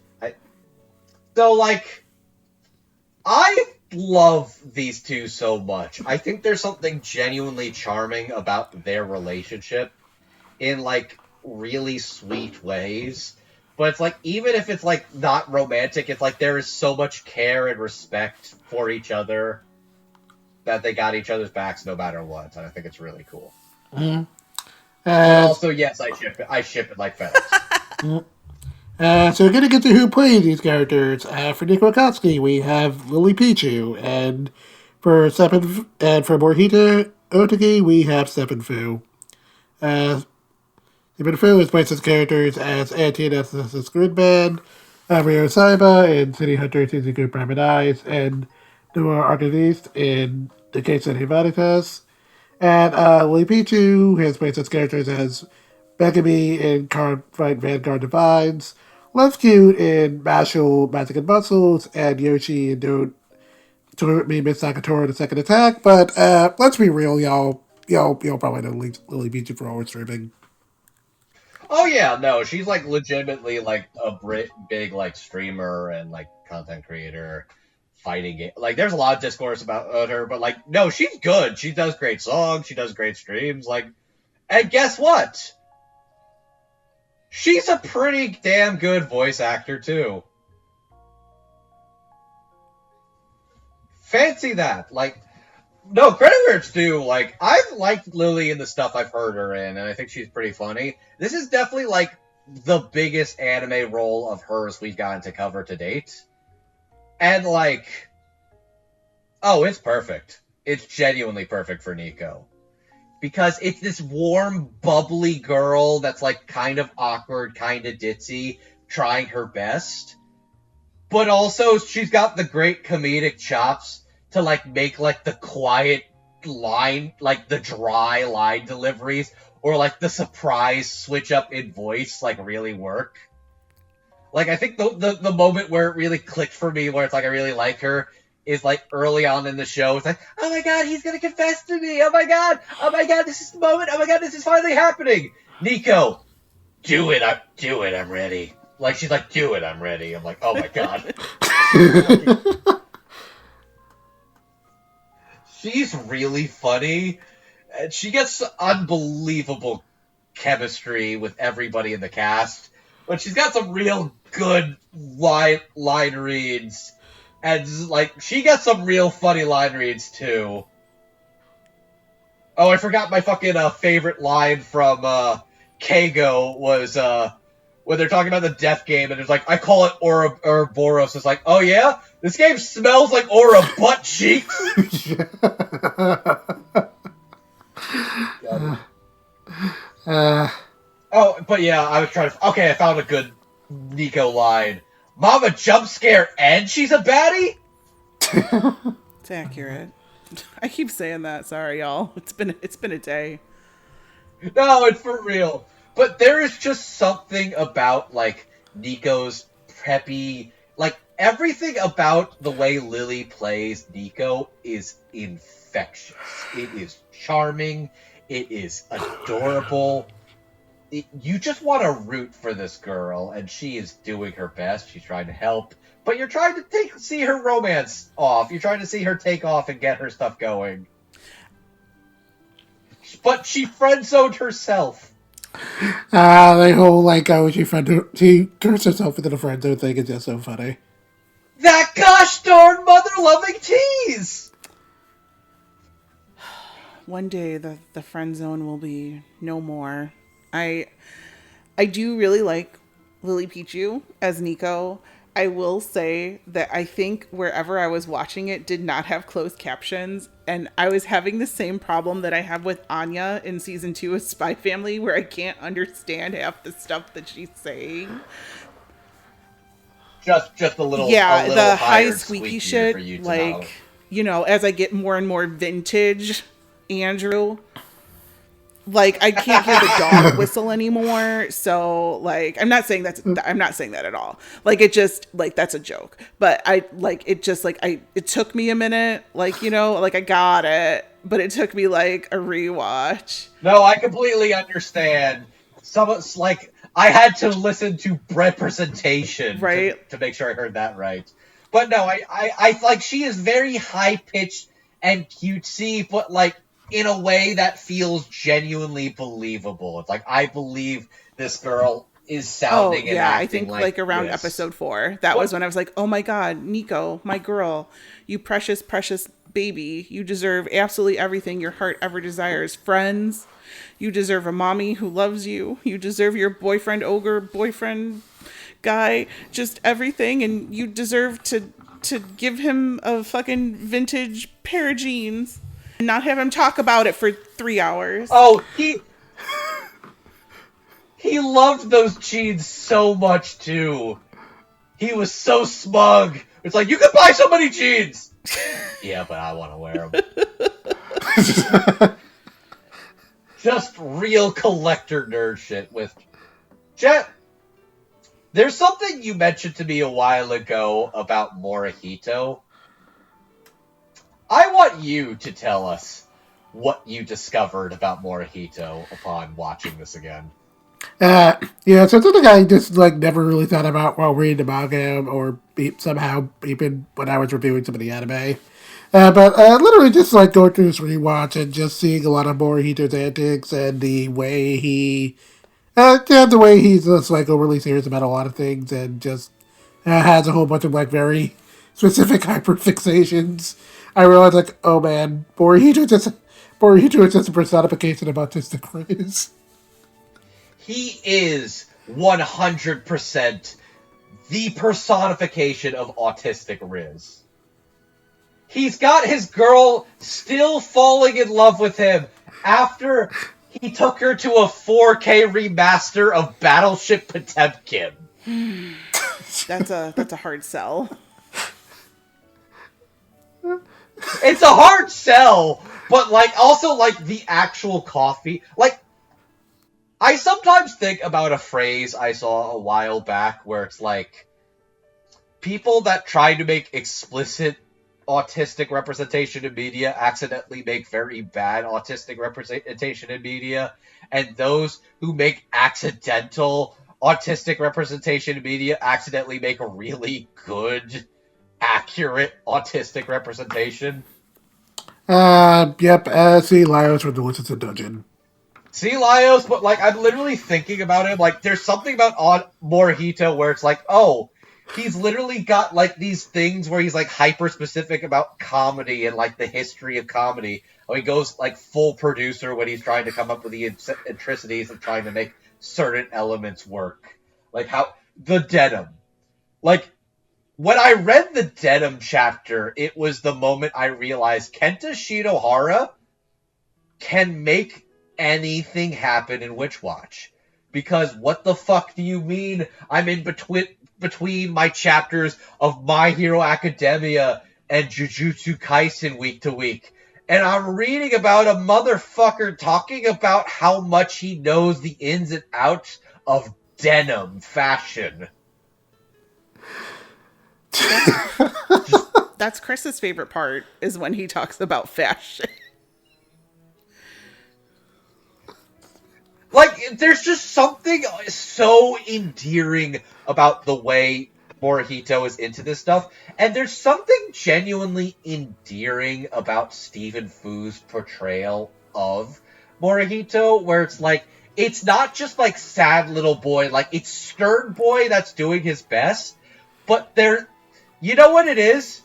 So, like, I love these two so much. I think there's something genuinely charming about their relationship in, like, really sweet ways. But it's like, even if it's, like, not romantic, it's like there is so much care and respect for each other that they got each other's backs no matter what. And I think it's really cool. Mm-hmm. Also, yes, I ship it like FedEx. Mm-hmm. So we're going to get to who plays these characters. For Nico Rakatsuki, we have Lily Pichu, and for Morihito Otake, we have Stephen Fu. Stephen Fu is played his characters as Auntie in Assassin's Creed Band, Ryo Saiba in City Hunter Suzuku Prime and Eyes, and Noah Archivist in The Case of Humanitas. And Lily Pichu has played his characters as Megami in Cardfight Vanguard Divines, Love Cute in Mashle, Magic and Muscles, and Yoshi in Don't Me Miss Nakatora the Second Attack. But let's be real, y'all. y'all probably know Lily Beachy for always streaming. Oh yeah, no, she's like legitimately like a big like streamer and like content creator, fighting game. Like there's a lot of discourse about her, but like no, she's good. She does great songs. She does great streams. Like, and guess what? She's a pretty damn good voice actor too. Fancy that. Like, no, credit where it's due. Like, I've liked Lily in the stuff I've heard her in, and I think she's pretty funny. This is definitely, like, the biggest anime role of hers we've gotten to cover to date. And, like, oh, it's perfect. It's genuinely perfect for Nico. Because it's this warm, bubbly girl that's, like, kind of awkward, kind of ditzy, trying her best. But also, she's got the great comedic chops to, like, make, like, the quiet line, like, the dry line deliveries, or, like, the surprise switch up in voice, like, really work. Like, I think the moment where it really clicked for me, where it's like, I really like her, is, like, early on in the show. It's like, oh my god, he's gonna confess to me! Oh my god, this is the moment! Oh my god, this is finally happening! Nico, do it, I'm ready. Like, she's like, do it, I'm ready. I'm like, oh my god. She's really funny, and she gets unbelievable chemistry with everybody in the cast, but she's got some real good line reads, and, like, she gets some real funny line reads, too. Oh, I forgot my fucking favorite line from Keigo was, when they're talking about the death game, and it's like, I call it Ouroboros. It's like, oh yeah? This game smells like Aura butt cheeks? Oh, but yeah, I was trying to... Okay, I found a good Nico line. Mama jump scare and she's a baddie? It's accurate. I keep saying that. Sorry, y'all. It's been a day. No, it's for real. But there is just something about, like, Nico's preppy... Like, everything about the way Lily plays Nico is infectious. It is charming. It is adorable. You just want to root for this girl, and she is doing her best. She's trying to help. But you're trying to see her romance off. You're trying to see her take off and get her stuff going. But she friend-zoned herself. The whole, like, oh, she turns herself into the friend zone thing is just so funny. That gosh darn mother-loving tease! One day the friend zone will be no more. I do really like Lily Pichu as Nico. I will say that I think wherever I was watching it did not have closed captions, and I was having the same problem that I have with Anya in season 2 of Spy Family, where I can't understand half the stuff that she's saying. Just a little, the high squeaky shit, for you to like know. You know, as I get more and more vintage Andrew, like I can't hear the dog whistle anymore. So like, I'm not saying that at all. Like it just like, that's a joke, but it took me a minute, like, you know, like I got it, but it took me like a rewatch. No, I completely understand. It's like, I had to listen to representation right to make sure I heard that right. But no, I like, she is very high pitched and cutesy, but like in a way that feels genuinely believable. It's like, I believe this girl is sounding and acting I think like around this. episode 4, that was when I was like, oh my god, Nico, my girl, you precious baby, you deserve absolutely everything your heart ever desires. Friends, you deserve a mommy who loves you, you deserve your boyfriend guy, just everything, and you deserve to give him a fucking vintage pair of jeans and not have him talk about it for 3 hours. Oh, he loved those jeans so much too. He was so smug. It's like, you can buy so many jeans. Yeah, but I want to wear them. Just real collector nerd shit with Jet. There's something you mentioned to me a while ago about Morihito. I want you to tell us, what you discovered about Morihito upon watching this again. Yeah, so it's something I just like never really thought about while reading the manga, or somehow even when I was reviewing some of the anime. But literally just like going through this rewatch and just seeing a lot of Morihito's antics and the way the way he's just like overly serious about a lot of things and just has a whole bunch of like very specific hyperfixations. I realized like, oh man, Morihito is just a personification of autistic craze. He is 100% the personification of autistic Riz. He's got his girl still falling in love with him after he took her to a 4K remaster of Battleship Potemkin. That's a hard sell. It's a hard sell, but like also like the actual coffee. Like, I sometimes think about a phrase I saw a while back where it's like, people that try to make explicit autistic representation in media accidentally make very bad autistic representation in media, and those who make accidental autistic representation in media accidentally make a really good, accurate autistic representation. Yep, see Laios from the Wizards of Dungeon. See Laios, but like I'm literally thinking about him, like there's something about Morihito where it's like, oh, he's literally got like these things where he's like hyper specific about comedy and like the history of comedy. Oh, he goes like full producer when he's trying to come up with the eccentricities of trying to make certain elements work. Like how the denim. Like when I read the denim chapter, it was the moment I realized Kenta Shinohara can make anything happen in Witch Watch. Because what the fuck do you mean I'm in between my chapters of My Hero Academia and Jujutsu Kaisen week to week, and I'm reading about a motherfucker talking about how much he knows the ins and outs of denim fashion. That's Chris's favorite part, is when he talks about fashion. Like, there's just something so endearing about the way Morihito is into this stuff, and there's something genuinely endearing about Stephen Fu's portrayal of Morihito, where it's like, it's not just like sad little boy, like it's stern boy that's doing his best, but there, you know what it is?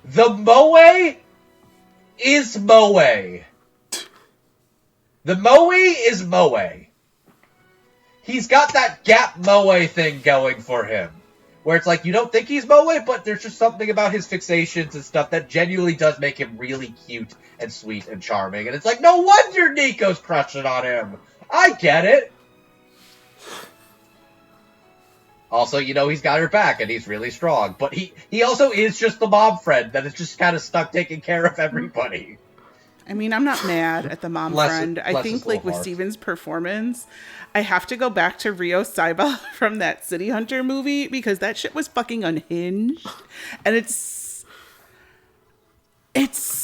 The moe is moe. The moe is moe. He's got that gap moe thing going for him. Where it's like, you don't think he's moe, but there's just something about his fixations and stuff that genuinely does make him really cute and sweet and charming. And it's like, no wonder Nico's crushing on him. I get it. Also, you know, he's got her back and he's really strong. But he also is just the mom friend that is just kind of stuck taking care of everybody. I mean, I'm not mad at the mom friend. I think, like, with Steven's performance, I have to go back to Ryo-Saiba from that City Hunter movie, because that shit was fucking unhinged. And it's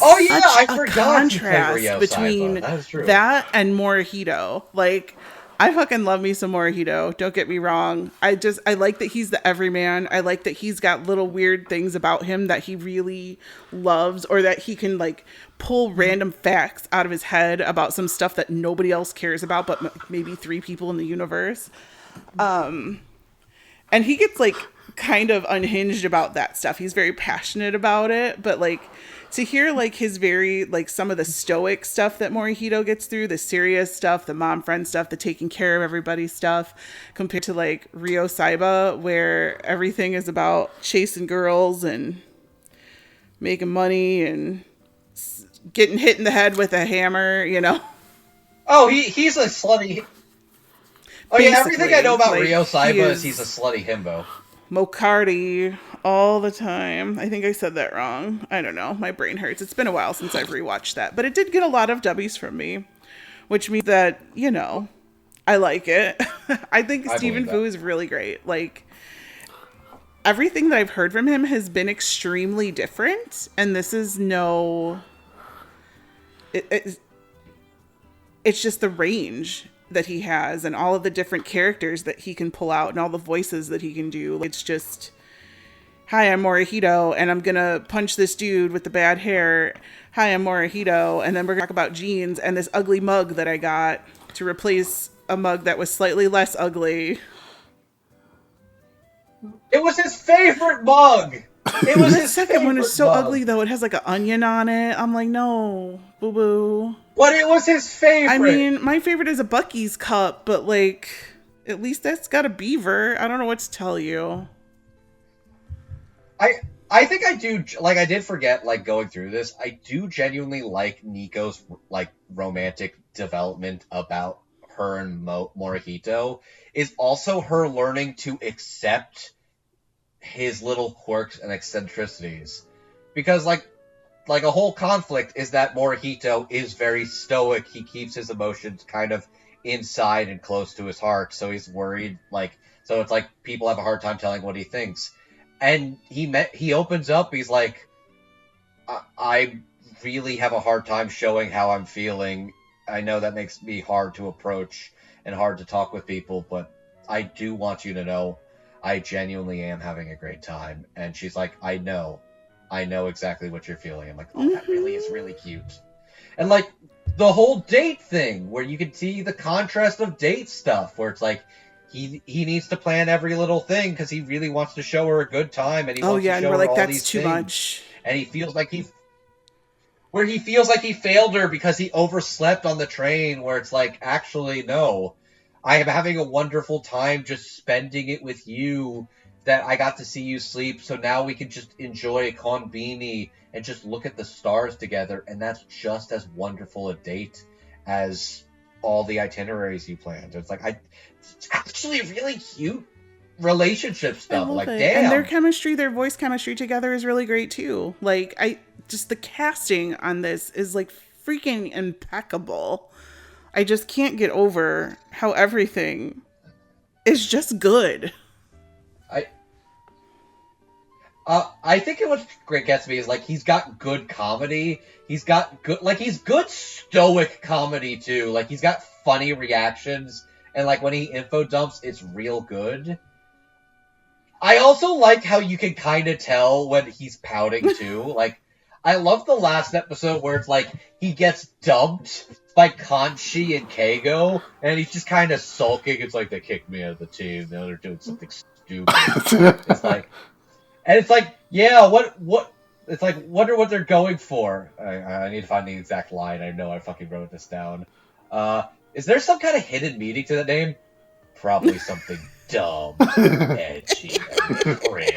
oh yeah, I a forgot contrast between that and Morihito. Like, I fucking love me some Morihito. Don't get me wrong. I like that he's the everyman. I like that he's got little weird things about him that he really loves, or that he can like pull random facts out of his head about some stuff that nobody else cares about, but maybe 3 people in the universe. And he gets like kind of unhinged about that stuff. He's very passionate about it, but like to hear like his very like some of the stoic stuff that Morihito gets through, the serious stuff, the mom friend stuff, the taking care of everybody stuff, compared to like Ryo-Saiba, where everything is about chasing girls and making money and getting hit in the head with a hammer, you know. Oh, he's a slutty. Oh basically, yeah, everything I know about like, Ryo-Saiba is he's a slutty himbo. Mocardi all the time. I think I said that wrong. I don't know. My brain hurts. It's been a while since I've rewatched that. But it did get a lot of W's from me, which means that, you know, I like it. I think Stephen Fu is really great. Like, everything that I've heard from him has been extremely different. And this is no it's just the range that he has and all of the different characters that he can pull out and all the voices that he can do. It's just, hi, I'm Morihito, and I'm gonna punch this dude with the bad hair. Hi, I'm Morihito, and then we're gonna talk about jeans and this ugly mug that I got to replace a mug that was slightly less ugly. It was his favorite mug! It was The his second one is so mug. ugly, though. It has like an onion on it. I'm like, no, boo-boo. But it was his favorite! I mean, my favorite is a Bucky's cup, but like, at least that's got a beaver. I don't know what to tell you. I think I do, like, I did forget, like, going through this, I do genuinely like Nico's, like, romantic development about her and Morihito, is also her learning to accept his little quirks and eccentricities. Because, like a whole conflict is that Morihito is very stoic, he keeps his emotions kind of inside and close to his heart, so he's worried, like, so it's like people have a hard time telling what he thinks. And he opens up, he's like, I really have a hard time showing how I'm feeling. I know that makes me hard to approach and hard to talk with people, but I do want you to know I genuinely am having a great time. And she's like, I know exactly what you're feeling. I'm like, oh, that really is really cute. And like the whole date thing where you can see the contrast of date stuff where it's like, he needs to plan every little thing because he really wants to show her a good time, and he wants to show and we're her like, all that's these too things. much. And he feels like he failed her because he overslept on the train. Where it's like, actually, no, I am having a wonderful time just spending it with you. That I got to see you sleep, so now we can just enjoy konbini and just look at the stars together, and that's just as wonderful a date as all the itineraries you planned. It's like it's actually really cute relationship stuff. Like, it. damn. And their chemistry, their voice chemistry together is really great too. Like, just the casting on this is like freaking impeccable. I just can't get over how everything is just good. I think what gets me is, like, he's got good comedy. He's got he's good stoic comedy, too. Like, he's got funny reactions. And, like, when he info dumps, it's real good. I also like how you can kind of tell when he's pouting, too. Like, I love the last episode where it's, like, he gets dumped by Kanchi and Keigo, and he's just kind of sulking. It's like, they kicked me out of the team. Now they're doing something stupid. It's like... And it's like, yeah, what? It's like, wonder what they're going for. I need to find the exact line. I know I fucking wrote this down. Is there some kind of hidden meaning to that name? Probably something dumb, edgy, and cringe.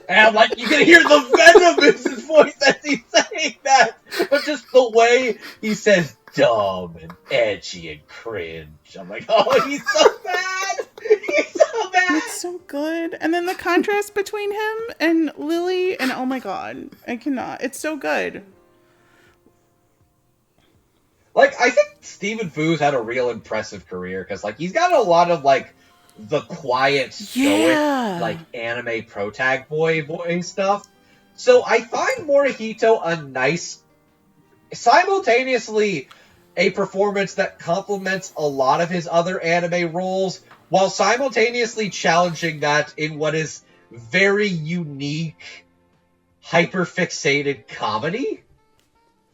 And I'm like, you can hear the venom in his voice as he's saying that. But just the way he says dumb and edgy and cringe. I'm like, oh, he's so bad. He's so bad. It's so good. And then the contrast between him and Lily, and oh my god, I cannot. It's so good. Like, I think Stephen Fu's had a real impressive career, because, like, he's got a lot of, like, the quiet, stoic, like, anime protag boy stuff. So I find Morihito a nice, simultaneously a performance that complements a lot of his other anime roles, while simultaneously challenging that in what is very unique, hyperfixated comedy.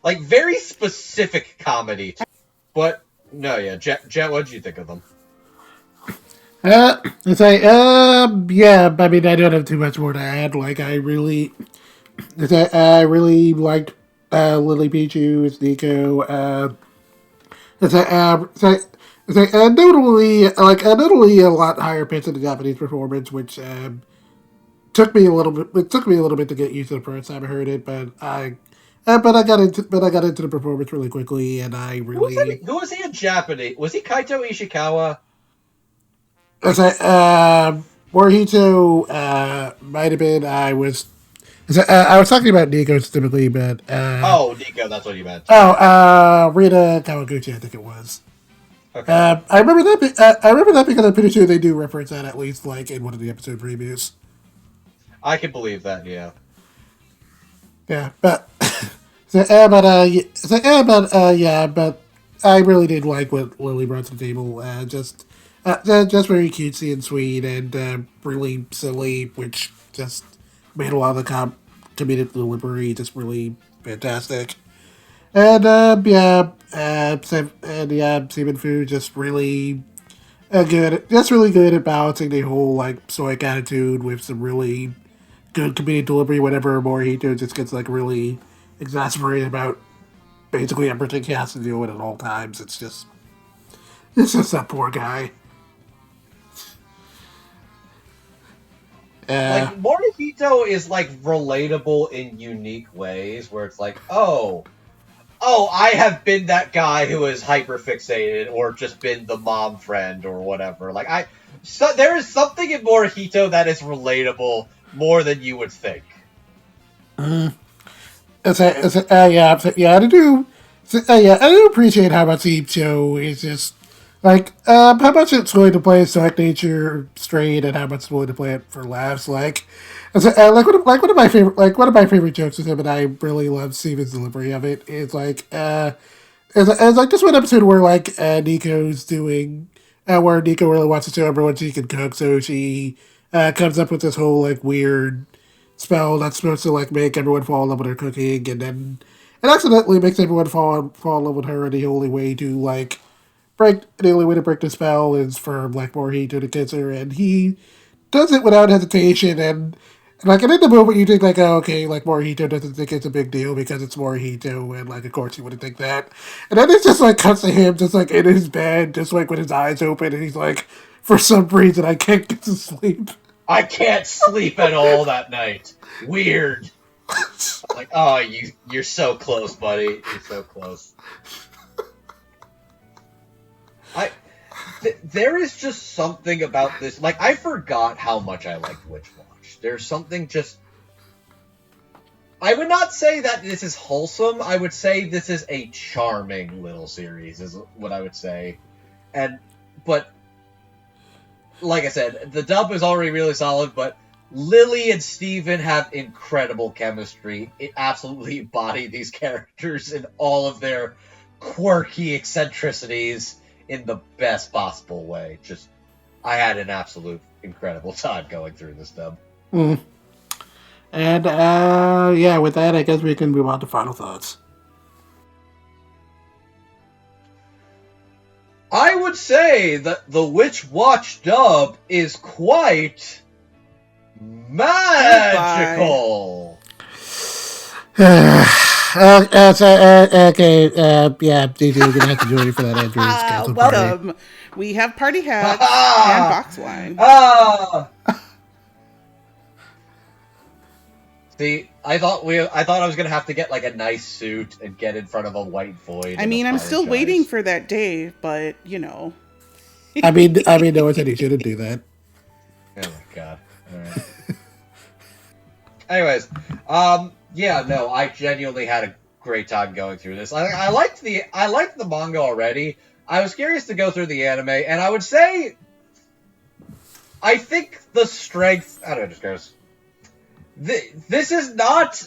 Like, very specific comedy. But, no, yeah. Jet, what did you think of them? It's like, yeah, I mean, I don't have too much more to add. Like, I really liked Lily Pichu's Nico. Notably a lot higher pitch than the Japanese performance, which took me a little bit. It took me a little bit to get used to the first time I heard it, but I got into the performance really quickly, and I really. Who was he in Japanese? Was he Kaito Ishikawa? Morihito might have been. I was talking about Nico specifically, but Nico, that's what you meant. Rita Kawaguchi, I think it was. Okay. I remember that. I remember that because I'm pretty sure they do reference that at least, like, in one of the episode previews. I can believe that, yeah. Yeah, but But I really did like what Lily brought to the table. Just very cutesy and sweet and really silly, which just made a lot of the comedic delivery just really fantastic. And Seaman Fu just really good at balancing the whole like stoic attitude with some really good comedic delivery. Whenever Morihito just gets like really exasperated about basically everything he has to deal with at all times. It's just that poor guy. Like, Morihito is, like, relatable in unique ways, where it's like, oh, I have been that guy who is hyperfixated, or just been the mom friend, or whatever. Like, there is something in Morihito that is relatable more than you would think. I do. I do appreciate how much each show is just like how much it's willing to play its dark nature straight and how much it's willing to play it for laughs. One of my favorite jokes with him, and I really love Steven's delivery of it. Is it's like just one episode where Nico's doing where Nico really wants to show everyone she can cook, so she comes up with this whole like weird spell that's supposed to like make everyone fall in love with her cooking, and then it accidentally makes everyone fall in love with her. And the only way to break the spell is for like Morihito to kiss her, and he does it without hesitation. And in the moment you think like, oh, okay, like Morihito doesn't think it's a big deal because it's Morihito, and like of course he wouldn't think that. And then it just like cuts to him just like in his bed, just like with his eyes open, and he's like, for some reason I can't get to sleep. I can't sleep at all that night. Weird. Like, oh, you're so close, buddy. You're so close. There is just something about this. Like, I forgot how much I liked Witch Watch. There's something just... I would not say that this is wholesome. I would say this is a charming little series, is what I would say. But, like I said, the dub is already really solid, but Lily and Steven have incredible chemistry. It absolutely embodied these characters in all of their quirky eccentricities in the best possible way. I had an absolute incredible time going through this dub. And with that, I guess we can move on to final thoughts. I would say that the Witch Watch dub is quite magical. Gigi, you're gonna have to join me for that, Andrew. Welcome. Party. We have party hats and box wine. See, I thought I was gonna have to get like a nice suit and get in front of a white void. I mean, I'm still waiting for that day, but you know. I mean, no one said he shouldn't do that. Oh my god! All right. Anyways, I genuinely had a great time going through this. I liked the manga already. I was curious to go through the anime, and I would say, I think the strength. I don't know, just goes. This is not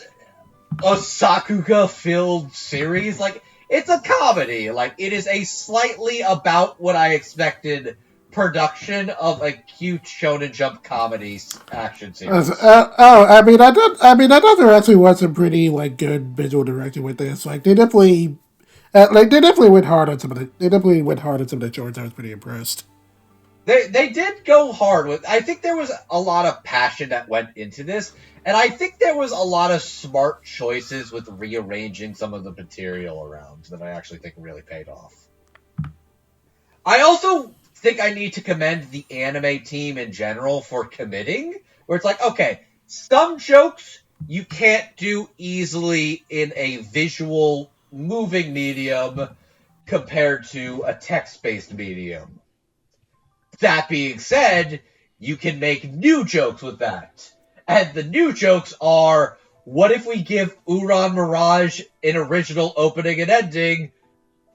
a Sakuga-filled series. Like, it's a comedy. Like, it is a slightly about what I expected production of a cute Shonen Jump comedy action series. I thought there actually was some pretty like good visual direction with this. Like, they definitely went hard on some of the. They definitely went hard on some of the shorts. I was pretty impressed. They did go hard with. I think there was a lot of passion that went into this, and I think there was a lot of smart choices with rearranging some of the material around that I actually think really paid off. I also think I need to commend the anime team in general for committing, where it's like, okay, some jokes you can't do easily in a visual moving medium compared to a text-based medium. That being said, you can make new jokes with that. And the new jokes are, what if we give Uran Mirage an original opening and ending?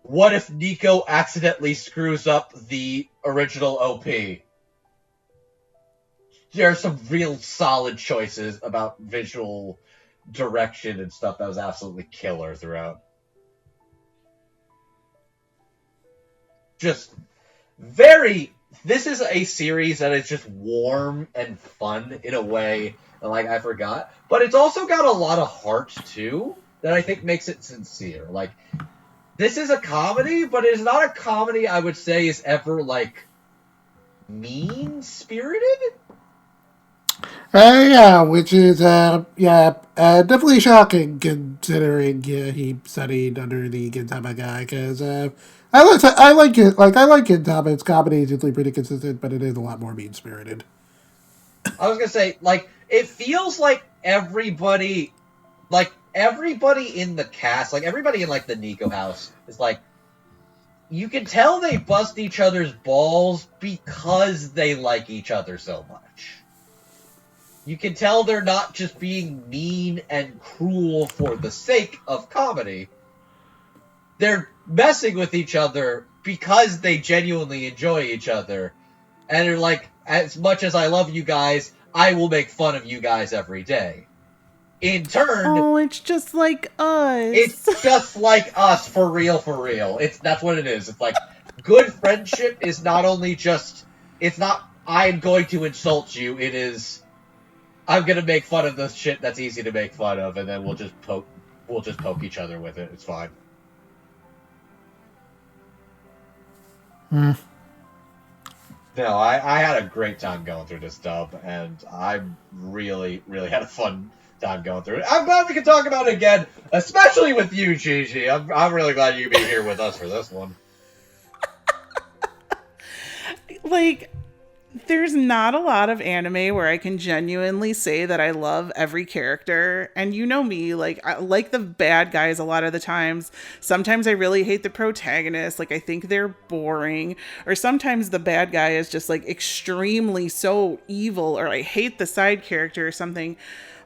What if Nico accidentally screws up the original OP? There are some real solid choices about visual direction and stuff that was absolutely killer throughout. Just very... This is a series that is just warm and fun in a way, like I forgot. But it's also got a lot of heart, too, that I think makes it sincere. Like, this is a comedy, but it is not a comedy I would say is ever, like, mean-spirited? Yeah, which is, definitely shocking considering he studied under the Gintama guy, because, I like it. Like, I like Gintama. Its comedy is usually pretty consistent, but it is a lot more mean-spirited. I was gonna say, like, it feels like everybody in the cast, like, everybody in, like, the Nico house is, like, you can tell they bust each other's balls because they like each other so much. You can tell they're not just being mean and cruel for the sake of comedy. They're messing with each other because they genuinely enjoy each other. And they're like, as much as I love you guys, I will make fun of you guys every day. In turn... Oh, it's just like us. It's just like us, for real, for real. That's what it is. It's like, good friendship is not only just... It's not, I'm going to insult you. It is, I'm going to make fun of the shit that's easy to make fun of, and then we'll just poke each other with it. It's fine. Hmm. No, I had a great time going through this dub, and I really, really had a fun time going through it. I'm glad we can talk about it again, especially with you, Gigi. I'm really glad you be here with us for this one. Like, there's not a lot of anime where I can genuinely say that I love every character. And you know me, like, I like the bad guys a lot of the times. Sometimes I really hate the protagonist. Like, I think they're boring. Or sometimes the bad guy is just, like, extremely so evil. Or I hate the side character or something.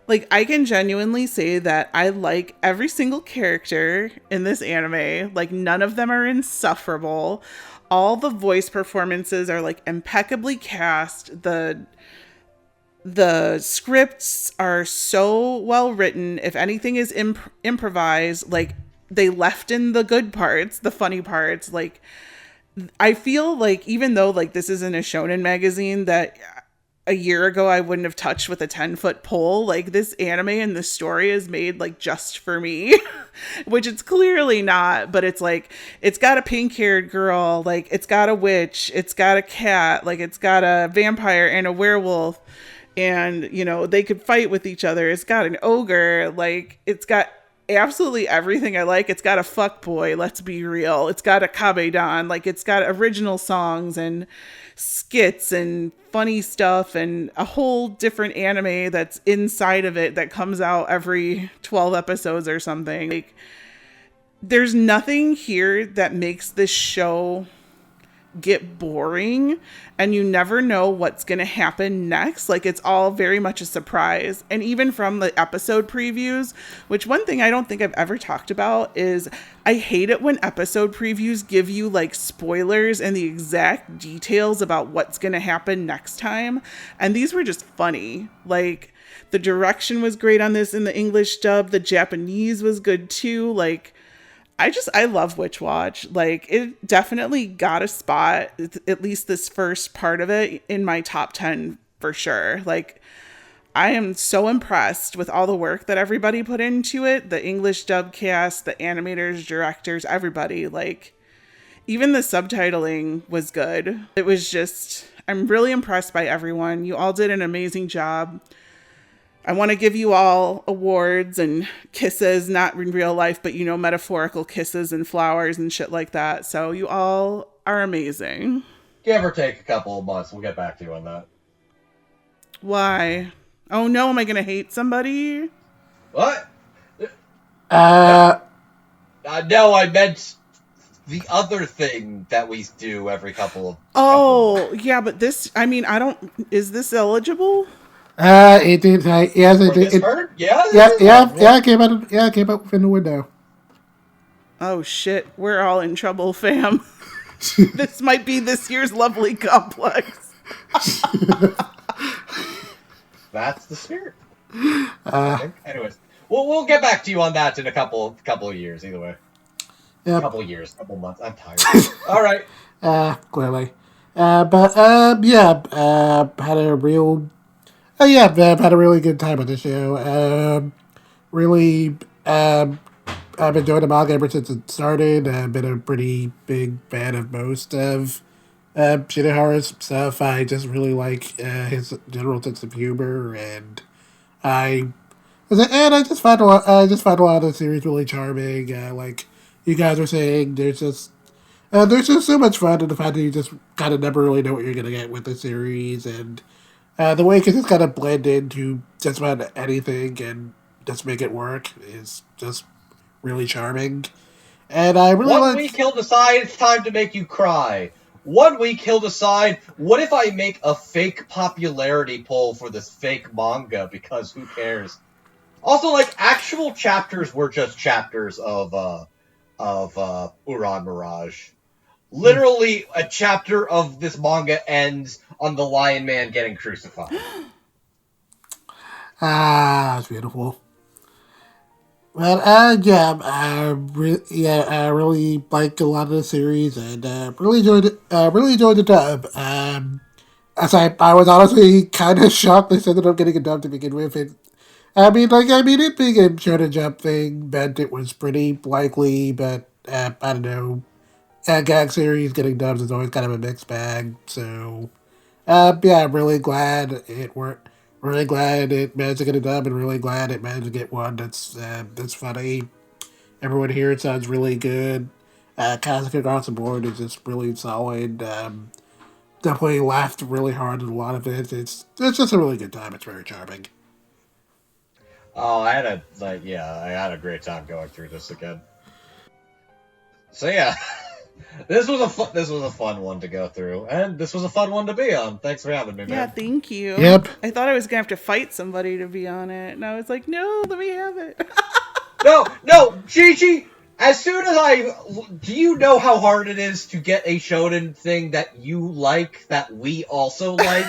Like, I can genuinely say that I like every single character in this anime. Like, none of them are insufferable. All the voice performances are, like, impeccably cast. The scripts are so well written. If anything is improvised, like, they left in the good parts, the funny parts. Like, I feel like even though, like, this isn't a shonen magazine that a year ago I wouldn't have touched with a 10-foot pole, like, this anime and this story is made, like, just for me, which it's clearly not, but it's like, it's got a pink-haired girl, like, it's got a witch, it's got a cat, like, it's got a vampire and a werewolf, and, you know, they could fight with each other. It's got an ogre, like, it's got absolutely everything I like. It's got a fuckboy, let's be real. It's got a kabedan, like, it's got original songs and skits and funny stuff and a whole different anime that's inside of it that comes out every 12 episodes or something. Like, there's nothing here that makes this show get boring, and you never know what's going to happen next. Like, it's all very much a surprise. And even from the episode previews, which one thing I don't think I've ever talked about is I hate it when episode previews give you, like, spoilers and the exact details about what's going to happen next time. And these were just funny. Like, the direction was great on this in the English dub. The Japanese was good too. Like, I love Witch Watch. Like, it definitely got a spot, at least this first part of it, in my top 10 for sure. Like, I am so impressed with all the work that everybody put into it. The English dub cast, the animators, directors, everybody. Like, even the subtitling was good. It was just, I'm really impressed by everyone. You all did an amazing job. I want to give you all awards and kisses, not in real life, but, you know, metaphorical kisses and flowers and shit like that. So you all are amazing. Give or take a couple of months. We'll get back to you on that. Why? Oh no, am I going to hate somebody? What? No, I meant the other thing that we do every couple of... Oh, yeah, but this, I mean, is this eligible? It did. Yes, it did. Yeah. It came out within the window. Oh shit, we're all in trouble, fam. This might be this year's Lovely Complex. That's the spirit. Anyways, We'll get back to you on that in a couple of years. Either way, Yep. couple months. I'm tired. All right. Clearly. Had a real, had a really good time with the show. Really, I've enjoyed the manga ever since it started. I've been a pretty big fan of most of Shinohara's stuff. I just really like his general sense of humor, and I I just find a lot. I just find a lot of the series really charming. Like you guys were saying, there's just so much fun in the fact that you just kind of never really know what you're gonna get with the series, and the way it can just kind of blend into just about anything and just make it work is just really charming. And I really One like. week he'll decide it's time to make you cry. One week he'll decide, what if I make a fake popularity poll for this fake manga? Because who cares? Also, like, actual chapters were just chapters of Uran Mirage. Literally, a chapter of this manga ends on the Lion Man getting crucified. That's beautiful. Well, I really like a lot of the series, and really enjoyed it. Really enjoyed the dub. As I was honestly kind of shocked they ended up getting a dub to begin with. It being a Shonen Jump thing meant it was pretty likely, but I don't know. A gag series getting dubs is always kind of a mixed bag. So, I'm really glad it worked. Really glad it managed to get a dub, and really glad it managed to get one that's funny. Everyone here it sounds really good. Cast across the board is just really solid. Definitely laughed really hard at a lot of it. It's just a really good time. It's very charming. Oh, I had a great time going through this again. So yeah, this was a fun one to go through, and this was a fun one to be on. Thanks for having me, man. Yeah, thank you. Yep. I thought I was gonna have to fight somebody to be on it, and I was like, no, let me have it. No, Gigi. As soon as do you know how hard it is to get a shonen thing that you like that we also like?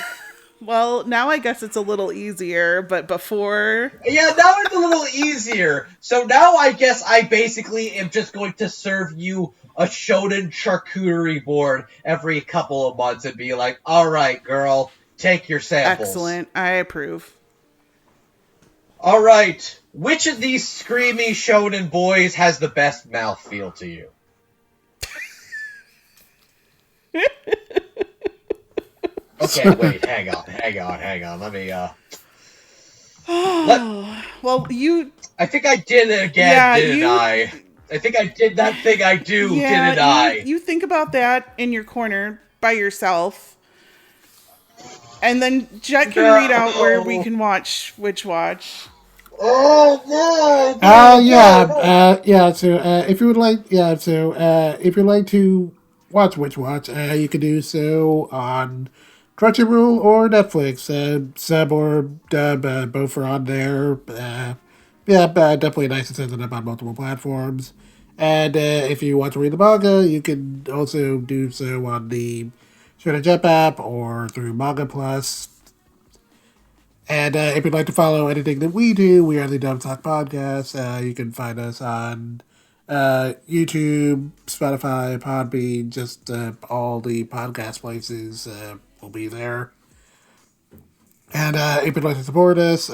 Well, now I guess it's a little easier, but before... Yeah, now it's a little easier. So now I guess I basically am just going to serve you a shonen charcuterie board every couple of months and be like, all right, girl, take your samples. Excellent. I approve. All right. Which of these screamy shonen boys has the best mouthfeel to you? Okay, wait, hang on. Let me, Well, you... I think I did it again, didn't I? I think I did that thing I do, didn't I? You think about that in your corner by yourself, and then Jet can read out where we can watch Witch Watch. Oh no! So if you would like, if you'd like to watch Witch Watch, you can do so on Crunchyroll or Netflix. Sub or dub, both are on there. Definitely nice to set it up on multiple platforms. And if you want to read the manga, you can also do so on the Shonen Jump app or through Manga Plus. And if you'd like to follow anything that we do, we are the Dumb Talk Podcast. You can find us on YouTube, Spotify, Podbean, just all the podcast places will be there. And if you'd like to support us,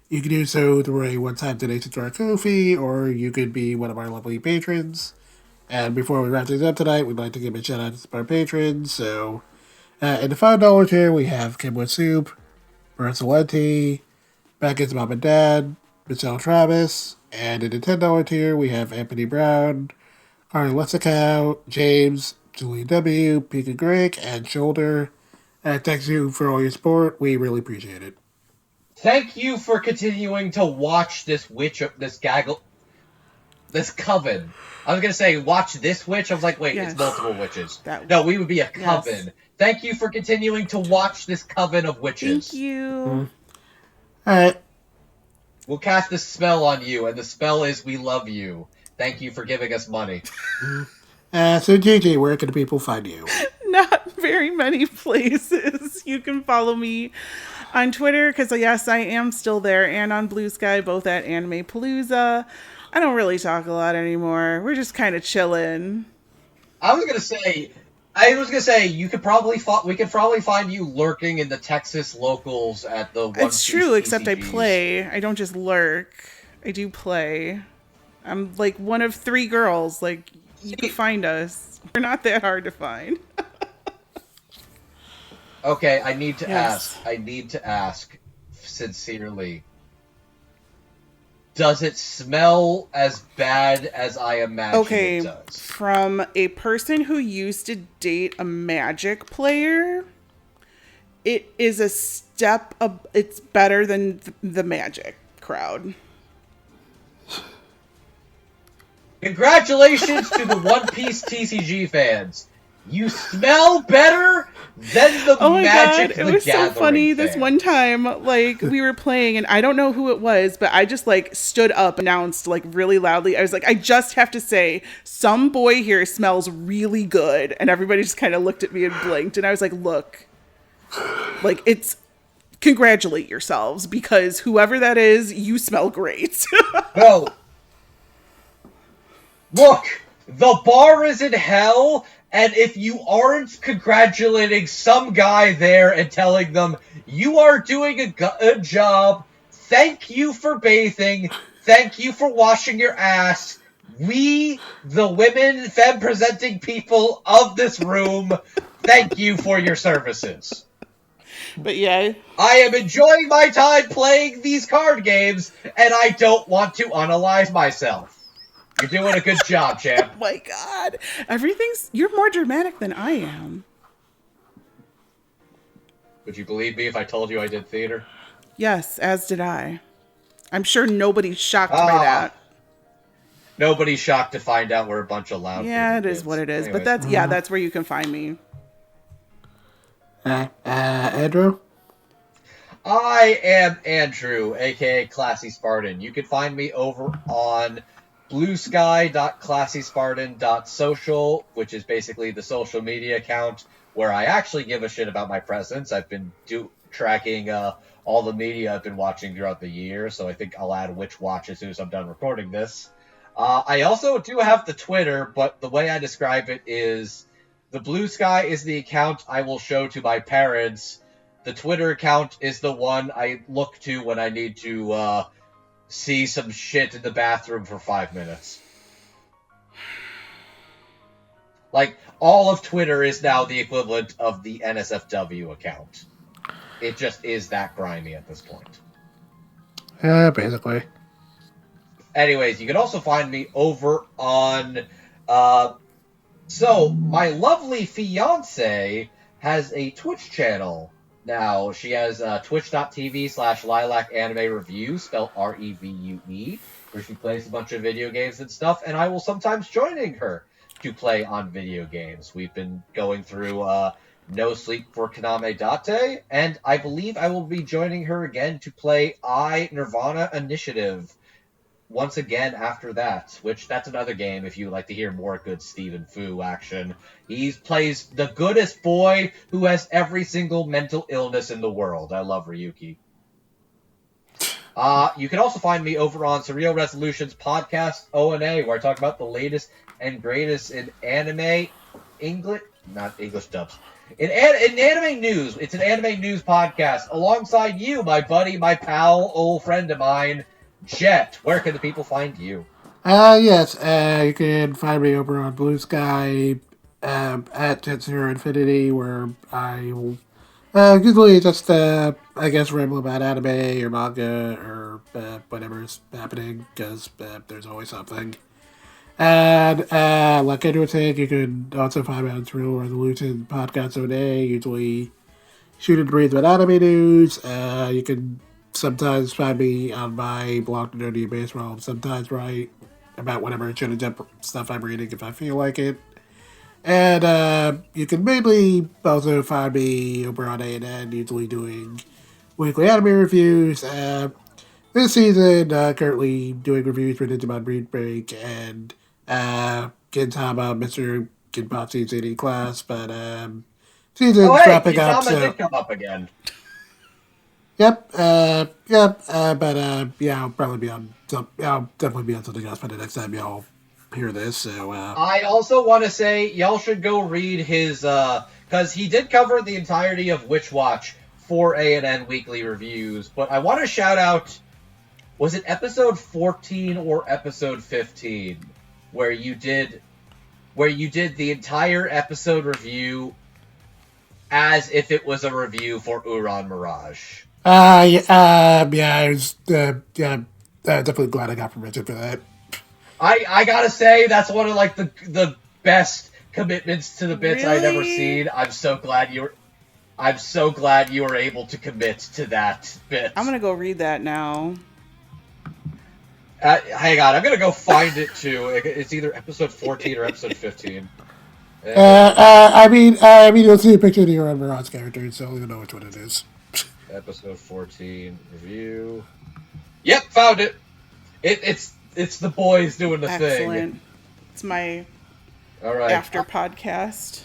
you can do so through a one-time donation to our Ko-fi, or you could be one of our lovely patrons. And before we wrap things up tonight, we'd like to give a shout-out to our patrons. So, in the $5 tier, we have Kimbo Soup, Bersalenti, Beckett's Mom and Dad, Michelle Travis, and in the $10 tier, we have Anthony Brown, Carly Lessicow, James, Julie W., Pika Greg, and Shoulder. Thanks you for all your support. We really appreciate it. Thank you for continuing to watch this coven. I was going to say, watch this witch. I was like, wait, It's multiple witches. No, we would be a coven. Yes. Thank you for continuing to watch this coven of witches. Thank you. Alright. We'll cast a spell on you, and the spell is we love you. Thank you for giving us money. So Gigi, where can people find you? Not very many places. You can follow me On Twitter, because yes, I am still there, and on Blue Sky, both at Anime Palooza. I don't really talk a lot anymore. We're just kind of chilling. I was gonna say, we could probably find you lurking in the Texas locals at the. It's true, except I play. I don't just lurk. I do play. I'm like one of 3 girls. Like, you can find us. We're not that hard to find. Okay, I need to ask sincerely. Does it smell as bad as I imagine it does? From a person who used to date a Magic player, it is a step up. It's better than the Magic crowd. Congratulations to the One Piece TCG fans. You smell better than the Magic the Gathering. It was so funny. fans. This one time, like, we were playing, and I don't know who it was, but I just, like, stood up, announced, like, really loudly. I was like, I just have to say, some boy here smells really good. And everybody just kind of looked at me and blinked. And I was like, look, like, congratulate yourselves, because whoever that is, you smell great. No. Look, the bar is in hell, and if you aren't congratulating some guy there and telling them, you are doing a good job, thank you for bathing, thank you for washing your ass, we, the women, femme-presenting people of this room, thank you for your services. But yeah. I am enjoying my time playing these card games, and I don't want to unalize myself. You're doing a good job, champ. Oh my god. You're more dramatic than I am. Would you believe me if I told you I did theater? Yes, as did I. I'm sure nobody's shocked by that. Nobody's shocked to find out we're a bunch of loud Yeah, it is what it is. Anyways. But that's where you can find me. Andrew? I am Andrew, aka Classy Spartan. You can find me over on bluesky.classyspartan.social, which is basically the social media account where I actually give a shit about my presence. I've been tracking all the media I've been watching throughout the year, so I think I'll add which watch as soon as I'm done recording this. I also do have the Twitter, but the way I describe it is the Blue Sky is the account I will show to my parents. The Twitter account is the one I look to when I need to see some shit in the bathroom for 5 minutes. Like, all of Twitter is now the equivalent of the NSFW account. It just is that grimy at this point. Yeah, basically. Anyways, you can also find me over on... So, my lovely fiancé has a Twitch channel. Now, she has twitch.tv/Lilac Anime Review, spelled REVUE, where she plays a bunch of video games and stuff, and I will sometimes joining her to play on video games. We've been going through No Sleep for Kaname Date, and I believe I will be joining her again to play Nirvana Initiative once again after that, which that's another game if you like to hear more good Stephen Fu action. He plays the goodest boy who has every single mental illness in the world. I love Ryuki. You can also find me over on Surreal Resolutions podcast O&A, where I talk about the latest and greatest in anime, not English dubs. In anime news. It's an anime news podcast alongside you, my buddy, my pal, old friend of mine, Jet. Where can the people find you? Yes, you can find me over on Blue Sky at Jet0 Infinity, where I will usually just, I guess, ramble about anime or manga or whatever's happening, because there's always something. And like Andrew was saying, you can also find me on Surreal Resolution podcast all day, usually shoot and breathe with anime news. You can sometimes find me on my blog, The Nerdy Base, where I'll sometimes write about whatever Shonen Jump stuff I'm reading if I feel like it. And you can mainly also find me over on A&N, usually doing weekly anime reviews. This season, currently doing reviews for Digimon Breed Break and Gintama, Mr. Ginpachi's 80 class, but season's wrapping up. Gintama did come up again. So, Gintama did come up again. Gintama did come up again. Gintama did come up again. Gintama did come up again. Gintama did come up again. Gintama did come up again. Gintama did come up again. season's wrapping up, so Yep. But yeah, I'll probably be on. I'll definitely be on something else by the next time y'all hear this. So. I also want to say y'all should go read his because he did cover the entirety of Witch Watch for A&N Weekly Reviews. But I want to shout out. Was it episode 14 or episode 15 where you did the entire episode review as if it was a review for Uran Mirage? I was definitely glad I got permission for that. I gotta say that's one of like the best commitments to the bits Really? I've ever seen. I'm so glad you were able to commit to that bit. I'm gonna go read that now. Hang on, I'm gonna go find it too. It's either episode 14 or episode 15. I mean, you'll see a picture of the Mirage character, so you'll know which one it is. Episode 14 review. Yep, found it. It's the boys doing the Excellent. thing. It's my All right. after podcast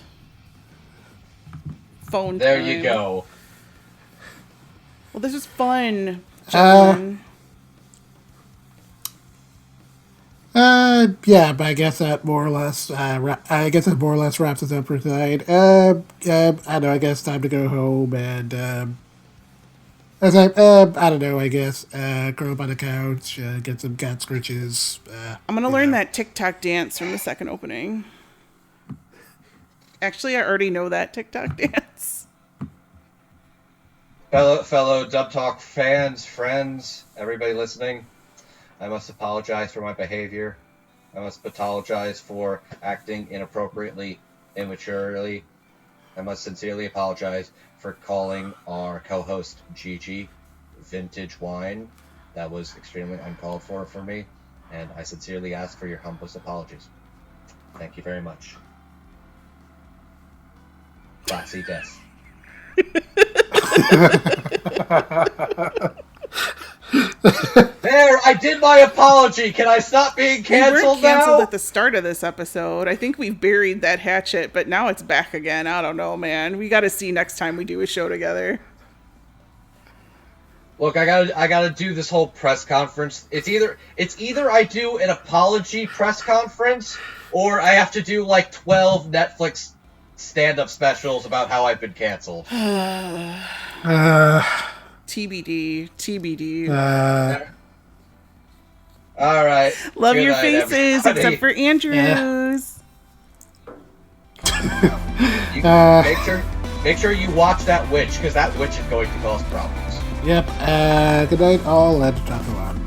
phone There time. you go. Well, this is fun, gentlemen. Yeah, but I guess that more or less, wraps us up for tonight. I know, I guess time to go home and, I don't know, I guess, curl up on the couch, get some cat scritches. I'm gonna learn that TikTok dance from the second opening. Actually, I already know that TikTok dance. Fellow Dub Talk fans, friends, everybody listening, I must apologize for my behavior. I must apologize for acting inappropriately, immaturely. I must sincerely apologize for calling our co-host Gigi vintage wine. That was extremely uncalled for me, and I sincerely ask for your humblest apologies. Thank you very much. Classy death. There, I did my apology. Can I stop being canceled We were canceled now? at the start of this episode. I think we've buried that hatchet, but now it's back again. I don't know, man. We got to see next time we do a show together. Look, I gotta do this whole press conference. It's either I do an apology press conference, or I have to do like 12 Netflix stand-up specials about how I've been canceled. TBD. All right. Love Good your night, faces, everybody. except for Andrew's. Make sure you watch that witch, because that witch is going to cause problems. Yep, good night all, and drop the line.